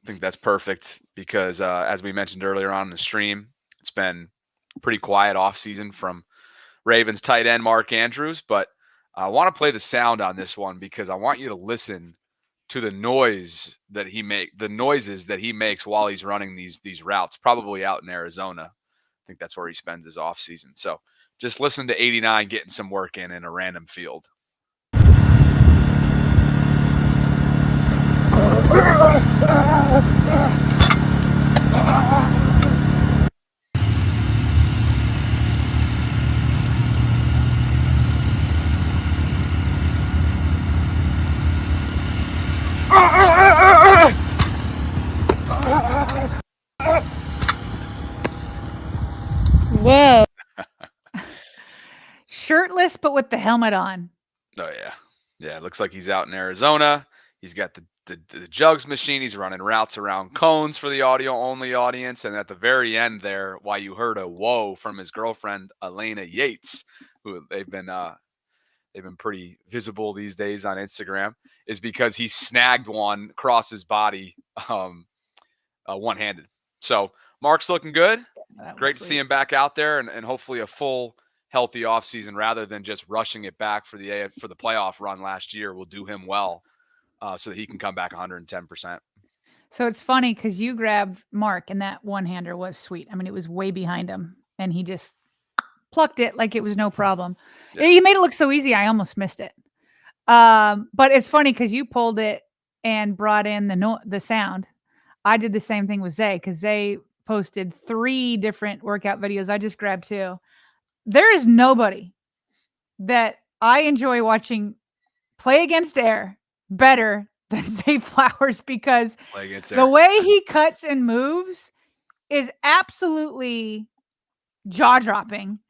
think that's perfect because as we mentioned earlier on in the stream, it's been pretty quiet offseason from Ravens tight end Mark Andrews, but I want to play the sound on this one because I want you to listen to the noises that he makes while he's running these routes, probably out in Arizona. I think that's where he spends his offseason. So just listen to 89 getting some work in a random field. Whoa. Shirtless, but with the helmet on. Oh, yeah. Yeah, it looks like he's out in Arizona. He's got the jugs machine. He's running routes around cones for the audio-only audience. And at the very end there, why you heard a whoa from his girlfriend, Elena Yates, who they've been pretty visible these days on Instagram, is because he snagged one across his body one-handed. So Mark's looking good. Great to see him back out there and hopefully a full healthy offseason rather than just rushing it back for the playoff run last year will do him well so that he can come back 110%. So it's funny because you grabbed Mark and that one-hander was sweet. I mean, it was way behind him and he just plucked it like it was no problem. Yeah. He made it look so easy. I almost missed it. But it's funny because you pulled it and brought in the sound. I did the same thing with Zay because Zay posted 3 different workout videos. I just grabbed 2. There is nobody that I enjoy watching play against air better than Zay Flowers because the way he cuts and moves is absolutely jaw-dropping.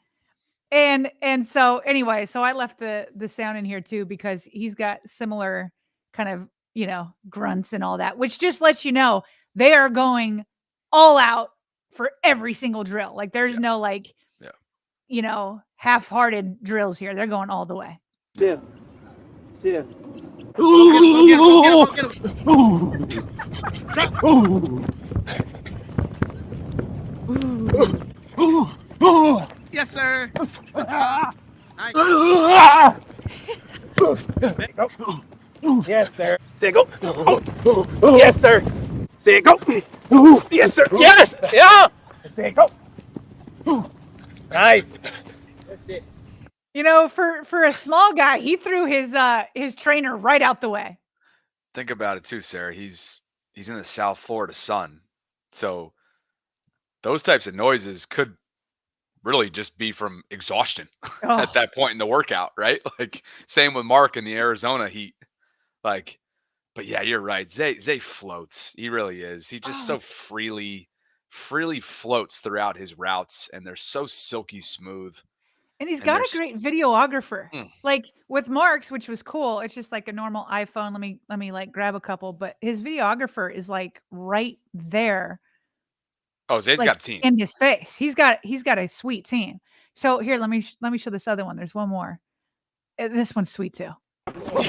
And so anyway, so I left the sound in here too because he's got similar kind of, grunts and all that, which just lets you know they are going all out for every single drill. Like there's no half-hearted drills here. They're going all the way. Yeah. Yeah. Yes, sir. Nice. Yes, sir. Say go. Yes, sir. Say go. Yes, sir. Yes. Yeah. Say go. Nice. That's it. For a small guy, he threw his trainer right out the way. Think about it too, Sarah. He's in the South Florida sun. So those types of noises could really just be from exhaustion at that point in the workout, right? Like same with Mark in the Arizona heat. Like, but yeah, you're right. Zay floats. He really is. He just so freely floats throughout his routes, and they're so silky smooth. And he's got a great videographer. Like with Mark's, which was cool. It's just like a normal iPhone. Let me like grab a couple, but his videographer is like right there. Oh, Zay's got a team in his face. He's got a sweet team. So here, let me show this other one. There's one more. This one's sweet too.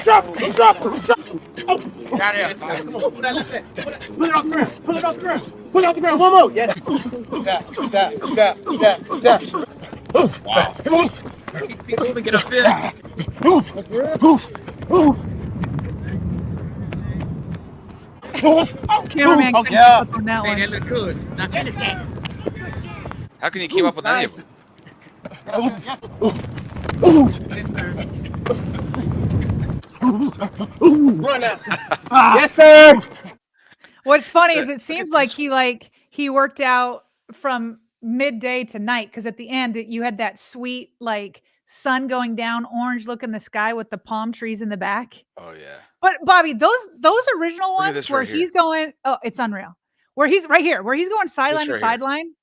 Drop. Oh. Got it. Put it off the ground. Put it off the ground. Put it off the ground. One more. Yes. That. Wow. Keep moving. Get up there. Cameraman couldn't keep up on that one. That look good. Now finish that. How can you keep up with any of them? Run out. Yes, sir. What's funny is it seems like he worked out from midday to night, because at the end you had that sweet like sun going down, orange look in the sky with the palm trees in the back. Oh yeah. But Bobby, those original Look at ones this where right here. he's going, oh, it's unreal. Where he's right here, where he's going sideline to right here. sideline.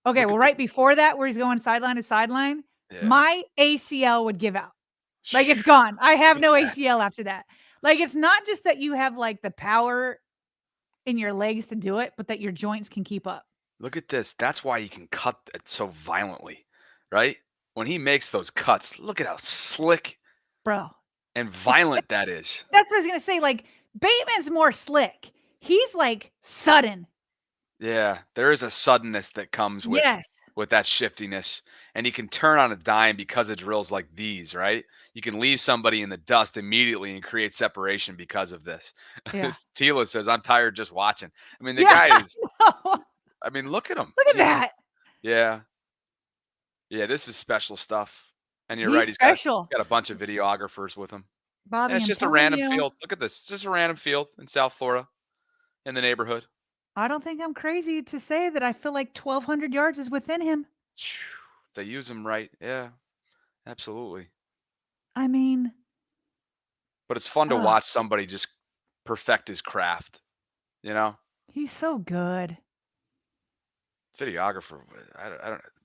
Okay, Look well, at right before that, where he's going sideline to sideline, Yeah. my ACL would give out. Like it's gone. I have no Look at that. ACL after that. Like it's not just that you have like the power in your legs to do it, but that your joints can keep up. Look at this. That's why he can cut it so violently, right? When he makes those cuts, look at how slick Bro. and violent that is. That's what I was gonna say. Like Bateman's more slick. He's like sudden. Yeah, there is a suddenness that comes with that shiftiness, and he can turn on a dime because of drills like these, right? You can leave somebody in the dust immediately and create separation because of this. Yeah. Tila says, "I'm tired just watching." I mean, the guy is. I mean, look at him. Look at that. Yeah. Yeah, this is special stuff. And you're He's right. He's special. got a bunch of videographers with him. Bobby, And it's I'm just a telling random you, field. Look at this. It's just a random field in South Florida, in the neighborhood. I don't think I'm crazy to say that I feel like 1,200 yards is within him. They use him right. Yeah, absolutely. I mean, But it's fun to watch somebody just perfect his craft. You know, he's so good. videographer.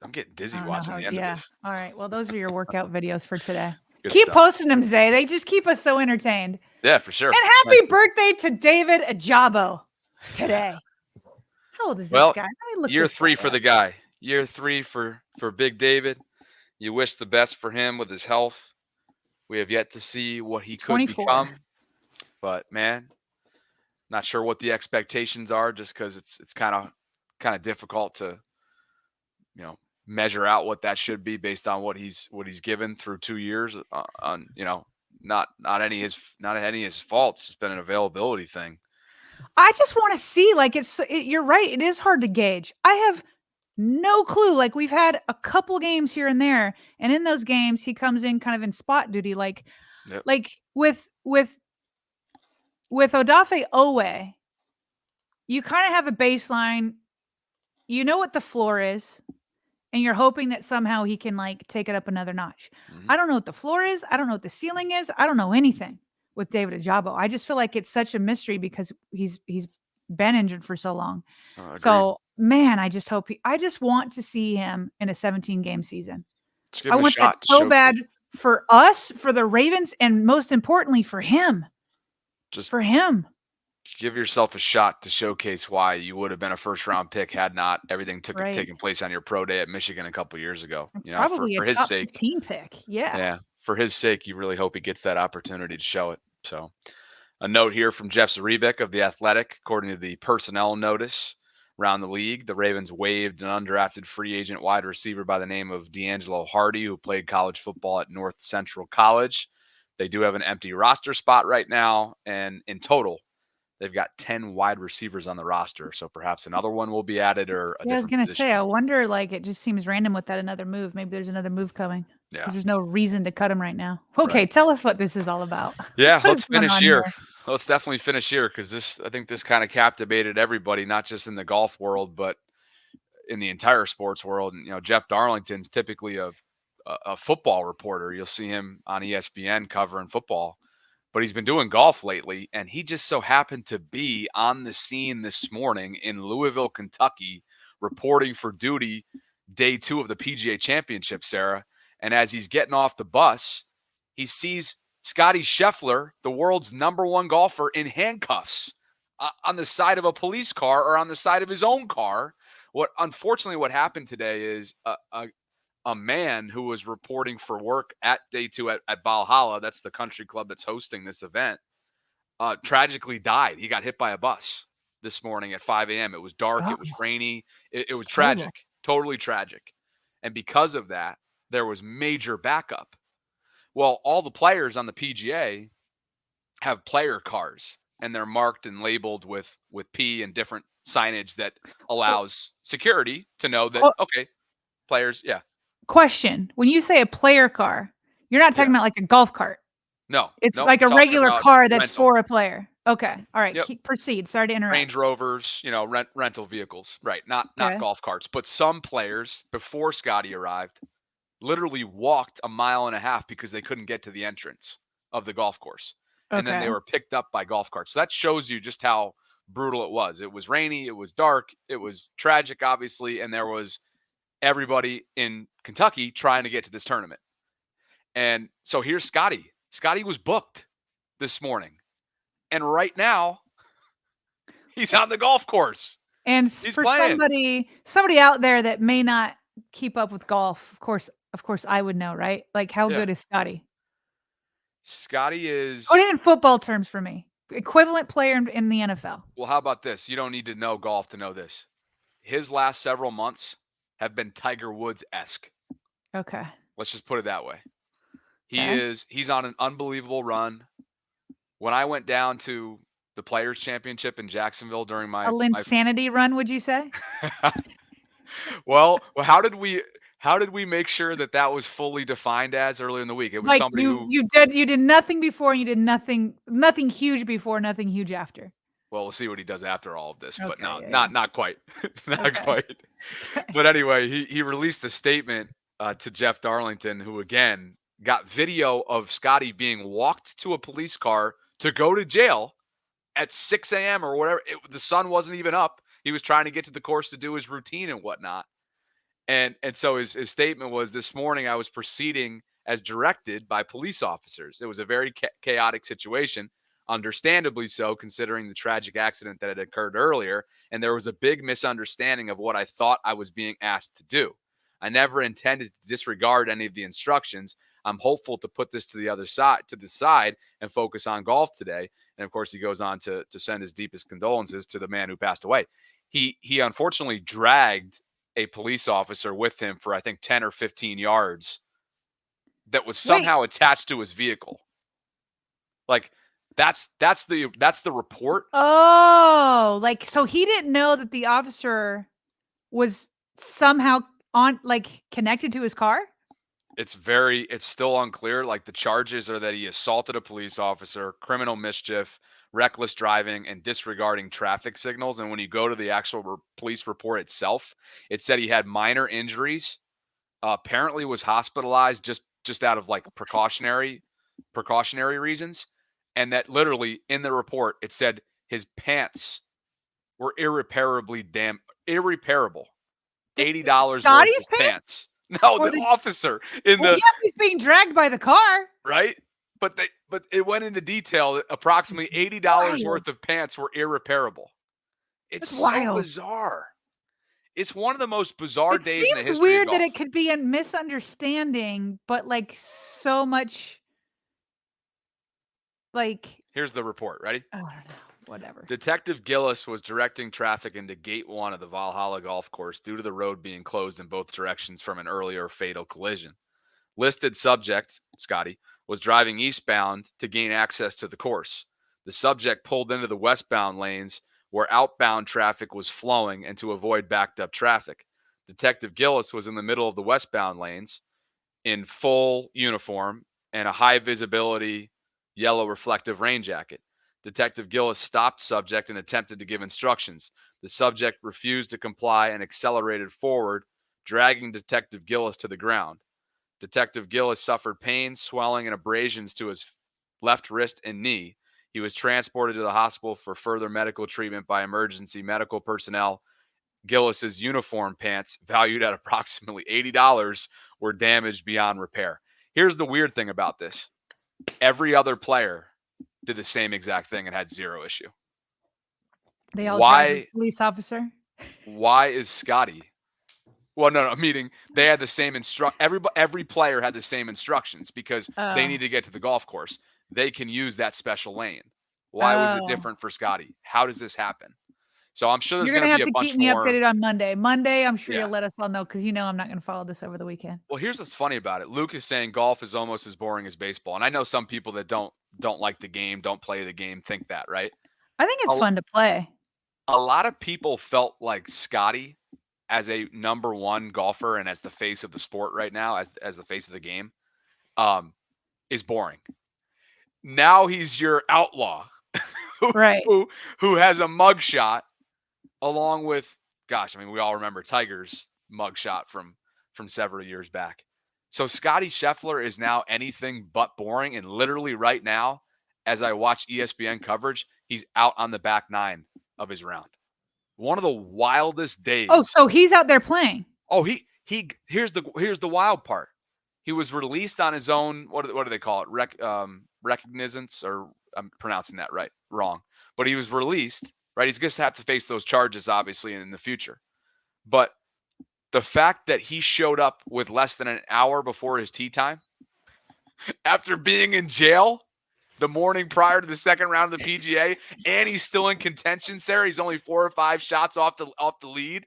I'm getting dizzy watching the end of this. All right. Well, those are your workout videos for today. Good Keep stuff. posting them, Zay. They just keep us so entertained. Yeah, for sure. And happy birthday to David Ajabo today. How old is this guy? Let me look Year this 3 guy for up. the guy. Year 3 for Big David. You wish the best for him with his health. We have yet to see what he could 24. become. But man, not sure what the expectations are, just because it's kind of difficult to, measure out what that should be based on what he's given through 2 years. On not any of his faults. It's been an availability thing. I just want to see, like, you're right. It is hard to gauge. I have no clue. Like, we've had a couple games here and there, and in those games, he comes in kind of in spot duty. Like, like with Odafe Owe, you kind of have a baseline. You know what the floor is, and you're hoping that somehow he can like take it up another notch. Mhm. I don't know what the floor is. I don't know what the ceiling is. I don't know anything with David Ajabo. I just feel like it's such a mystery because he's been injured for so long. So man, I just want to see him in a 17-game season. I want that so bad for us, for the Ravens, and most importantly for him. Just for him. Give yourself a shot to showcase why you would have been a first-round pick had not everything taken place on your pro day at Michigan a couple years ago. Probably for a his top sake, 15 pick. Yeah. For his sake, you really hope he gets that opportunity to show it. So, a note here from Jeff Zaribek of The Athletic. According to the personnel notice around the league, the Ravens waived an undrafted free agent wide receiver by the name of D'Angelo Hardy, who played college football at North Central College. They do have an empty roster spot right now, and in total, they've got 10 wide receivers on the roster, so perhaps another one will be added or a different position. I was going to say, I wonder, like, it just seems random with that another move. Maybe there's another move coming. Yeah. There's no reason to cut him right now. Okay, Tell us what this is all about. Yeah, let's finish here. Let's definitely finish here because I think this kind of captivated everybody, not just in the golf world, but in the entire sports world. And, Jeff Darlington's typically a football reporter. You'll see him on ESPN covering football. But he's been doing golf lately, and he just so happened to be on the scene this morning in Louisville, Kentucky, reporting for duty day 2 of the PGA Championship, Sarah. And as he's getting off the bus, he sees Scotty Scheffler, the world's #1 golfer, in handcuffs on the side of a police car or on the side of his own car. Unfortunately, what happened today is a man who was reporting for work at day 2 at Valhalla, that's the country club that's hosting this event, tragically died. He got hit by a bus this morning at 5 a.m. It was dark. It was rainy. It was tragic, totally tragic. And because of that, there was major backup. Well, all the players on the PGA have player cars, and they're marked and labeled with P and different signage that allows security to know that, okay, players, yeah. Question. When you say a player car, you're not talking about like a golf cart. No. It's like a regular car that's for a player. Okay. All right. Yep. Proceed. Sorry to interrupt. Range Rovers, rental vehicles, right? Not Okay. golf carts, but some players before Scotty arrived literally walked a mile and a half because they couldn't get to the entrance of the golf course, and then they Okay. were picked up by golf carts. So that shows you just how brutal it was. It was rainy, it was dark, it was tragic, obviously, and there was everybody in Kentucky trying to get to this tournament. And so here's Scotty. Scotty was booked this morning, and right now he's on the golf course. And He's for playing. somebody out there that may not keep up with golf, of course I would know, right? Like, how Yeah. good is Scotty? Scotty is. Put it in football terms for me. Equivalent player in the NFL. Well, how about this? You don't need to know golf to know this. His last several months have been Tiger Woods-esque. Okay. Let's just put it that way. Okay. He's on an unbelievable run. When I went down to the Players Championship in Jacksonville during A Linsanity run, would you say? well, how did we make sure that was fully defined as earlier in the week? It was Like somebody who you did nothing before, and you did nothing huge before, nothing huge after. Well, we'll see what he does after all of this, but Okay, no, yeah. not quite, not Okay. quite. But anyway, he released a statement to Jeff Darlington, who again got video of Scotty being walked to a police car to go to jail at 6 a.m. or whatever. The sun wasn't even up. He was trying to get to the course to do his routine and whatnot. And so his statement was, this morning I was proceeding as directed by police officers. It was a very chaotic situation, understandably so, considering the tragic accident that had occurred earlier. And there was a big misunderstanding of what I thought I was being asked to do. I never intended to disregard any of the instructions. I'm hopeful to put this to the side and focus on golf today. And of course, he goes on to send his deepest condolences to the man who passed away. He unfortunately dragged a police officer with him for, I think, 10 or 15 yards that was somehow attached to his vehicle. Like, that's the report. Oh, like, so he didn't know that the officer was somehow connected to his car? It's still unclear. Like, the charges are that he assaulted a police officer, criminal mischief, reckless driving, and disregarding traffic signals. And when you go to the actual police report itself, it said he had minor injuries. Apparently was hospitalized just out of like precautionary reasons. And that literally in the report, it said his pants were irreparable. $80 worth of pants. No, the officer yeah, he's being dragged by the car. Right? But it went into detail that approximately $80 worth of pants were irreparable. It's so bizarre. It's one of the most bizarre days in the history of golf. It seems weird that it could be a misunderstanding, but like so much. Like, here's the report. Ready? I don't know. Whatever. Detective Gillis was directing traffic into Gate 1 of the Valhalla Golf Course due to the road being closed in both directions from an earlier fatal collision. Listed subject, Scotty, was driving eastbound to gain access to the course. The subject pulled into the westbound lanes where outbound traffic was flowing and to avoid backed up traffic. Detective Gillis was in the middle of the westbound lanes in full uniform and a high visibility yellow reflective rain jacket. Detective Gillis stopped subject and attempted to give instructions. The subject refused to comply and accelerated forward, dragging Detective Gillis to the ground. Detective Gillis suffered pain, swelling, and abrasions to his left wrist and knee. He was transported to the hospital for further medical treatment by emergency medical personnel. Gillis's uniform pants, valued at approximately $80, were damaged beyond repair. Here's the weird thing about this. Every other player did the same exact thing and had zero issue. They all tried a police officer? Why is Scotty? Well, no, meaning they had the same every player had the same instructions because they need to get to the golf course. They can use that special lane. Why was it different for Scotty? How does this happen? So I'm sure there's going to be a bunch more. You're going to have to keep me updated on Monday. Monday, I'm sure you'll let us all know because I'm not going to follow this over the weekend. Well, here's what's funny about it. Luke is saying golf is almost as boring as baseball. And I know some people that don't like the game, don't play the game, think that, right? I think it's fun to play. A lot of people felt like Scotty, as a number one golfer and as the face of the sport right now, as the face of the game, is boring. Now he's your outlaw. Right. who has a mugshot along with, gosh, I mean, we all remember Tiger's mugshot from several years back. So Scotty Scheffler is now anything but boring. And literally right now, as I watch ESPN coverage, he's out on the back nine of his round. One of the wildest days. Oh, so he's out there playing. Oh, here's the wild part. He was released on his own. What do they call it? Recognizance, or I'm pronouncing that wrong. But he was released, right? He's going to have to face those charges, obviously, in the future. But the fact that he showed up with less than an hour before his tee time, after being in jail the morning prior to the second round of the PGA, and he's still in contention, Sarah. He's only 4 or 5 shots off the lead.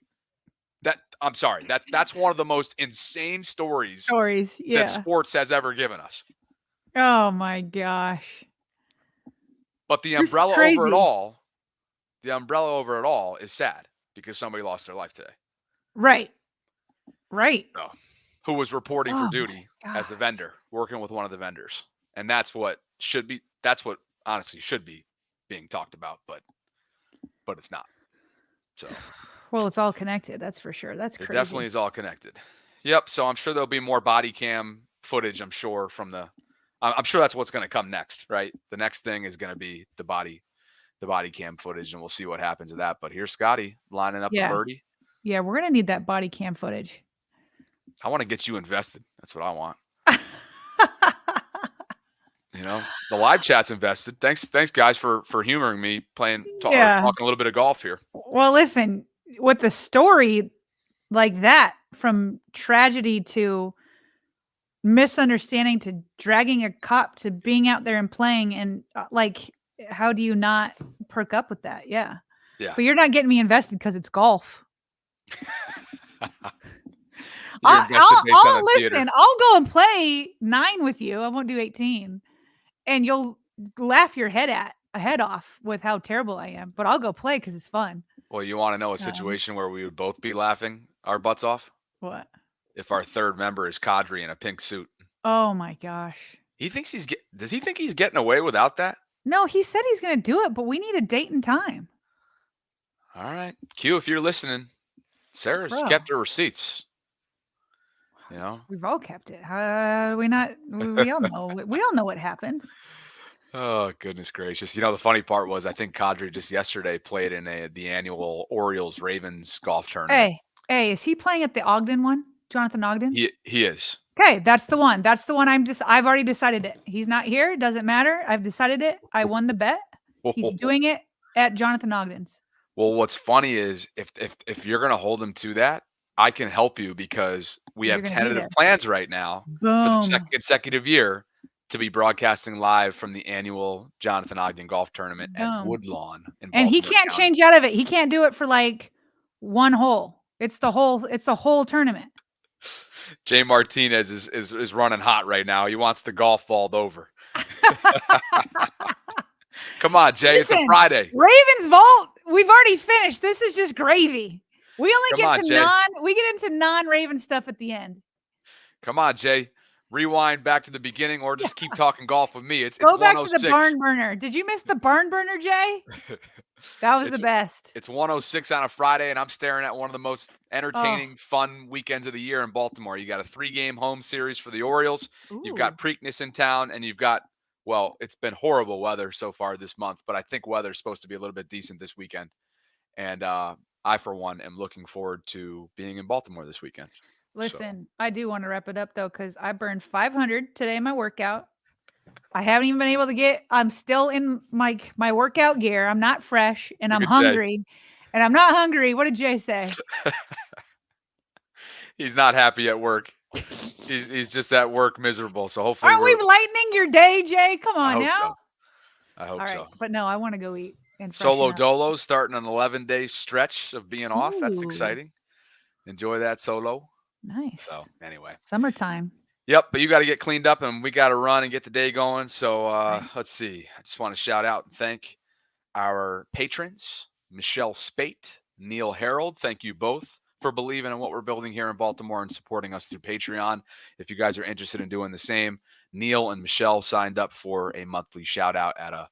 I'm sorry. That's one of the most insane stories Yeah. that sports has ever given us. Oh my gosh. But the umbrella over it all is sad because somebody lost their life today. Right. So, who was reporting for duty as a vendor, working with one of the vendors. And that's what honestly should be being talked about, but it's not. So, well, it's all connected. That's for sure. That's crazy. It definitely is all connected. Yep. So I'm sure there'll be more body cam footage. I'm sure I'm sure that's what's going to come next, right? The next thing is going to be the body cam footage, and we'll see what happens with that. But here's Scotty lining up a birdie. Yeah, we're going to need that body cam footage. I want to get you invested. That's what I want. The live chat's invested. Thanks guys for humoring me talking a little bit of golf here. Well, listen, with the story like that, from tragedy to misunderstanding to dragging a cop to being out there and playing, and how do you not perk up with that? Yeah. But you're not getting me invested because it's golf. I'll listen. I'll go and play 9 with you. I won't do 18, and you'll laugh your head off with how terrible I am. But I'll go play because it's fun. Well, you want to know a situation where we would both be laughing our butts off? What? If our third member is Kadri in a pink suit. Oh my gosh. Does he think he's getting away without that? No, he said he's going to do it, but we need a date and time. All right. Q, if you're listening, Sarah's kept her receipts. We've all kept it. We all know. We all know what happened. Oh, goodness gracious. The funny part was I think Kadri just yesterday played in the annual Orioles-Ravens golf tournament. Hey, is he playing at the Ogden one? Jonathan Ogden? He is. Okay, that's the one. I've already decided it. He's not here. It doesn't matter. I've decided it. I won the bet. He's doing it at Jonathan Ogden's. Well, what's funny is if you're going to hold him to that, I can help you because we have tentative plans right now for the second consecutive year to be broadcasting live from the annual Jonathan Ogden golf tournament at Woodlawn in Baltimore and he can't County. Change out of it. He can't do it for one hole. It's the whole tournament. Jay Martinez is running hot right now. He wants the golf balled over. Come on, Jay. Listen, it's a Friday. Ravens Vault. We've already finished. This is just gravy. We only get into non-Raven stuff at the end. Come on, Jay. Rewind back to the beginning, or just keep talking golf with me. It's Go back to the barn burner. Did you miss the barn burner, Jay? That was the best. It's 1:06 on a Friday, and I'm staring at one of the most entertaining, fun weekends of the year in Baltimore. You got a 3-game home series for the Orioles. Ooh. You've got Preakness in town, and you've got, it's been horrible weather so far this month, but I think weather's supposed to be a little bit decent this weekend. And I, for one, am looking forward to being in Baltimore this weekend. Listen, I do want to wrap it up, though, because I burned 500 today in my workout. I haven't even been able to I'm still in my workout gear. I'm not fresh, and I'm hungry. And I'm not hungry. What did Jay say? He's not happy at work. He's just at work miserable. So hopefully Aren't we lightening your day, Jay? Come on now. I hope so. But no, I want to go eat. Solo Dolo starting an 11-day stretch of being off. That's exciting. Enjoy that solo. Nice. So anyway. Summertime. Yep, but you got to get cleaned up and we got to run and get the day going. So let's see. I just want to shout out and thank our patrons, Michelle Spate, Neil Harold. Thank you both for believing in what we're building here in Baltimore and supporting us through Patreon. If you guys are interested in doing the same, Neil and Michelle signed up for a monthly shout out at a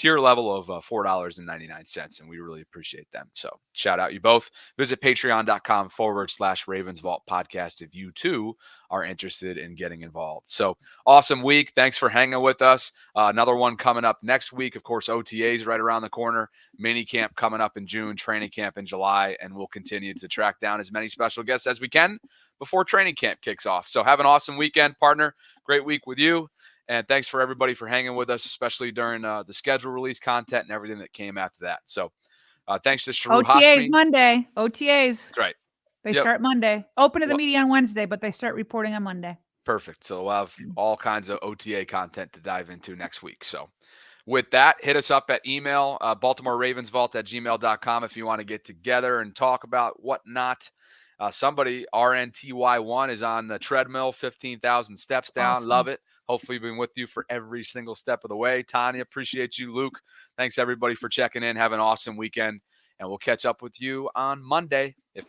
tier level of $4.99, and we really appreciate them. So shout out you both. Visit patreon.com/RavensVault podcast if you too are interested in getting involved. So awesome week. Thanks for hanging with us. Another one coming up next week. Of course, OTAs right around the corner. Mini camp coming up in June, training camp in July, and we'll continue to track down as many special guests as we can before training camp kicks off. So have an awesome weekend, partner. Great week with you. And thanks for everybody for hanging with us, especially during the schedule release content and everything that came after that. So thanks to Sharu OTAs Hashmi. Monday. OTAs. That's right. They Yep. start Monday. Open to the media on Wednesday, but they start reporting on Monday. Perfect. So we'll have all kinds of OTA content to dive into next week. So with that, hit us up at email, BaltimoreRavensVault@gmail.com if you want to get together and talk about whatnot. Somebody, RNTY1, is on the treadmill, 15,000 steps down. Awesome. Love it. Hopefully been with you for every single step of the way. Tanya, appreciate you. Luke, thanks everybody for checking in. Have an awesome weekend, and we'll catch up with you on Monday, if not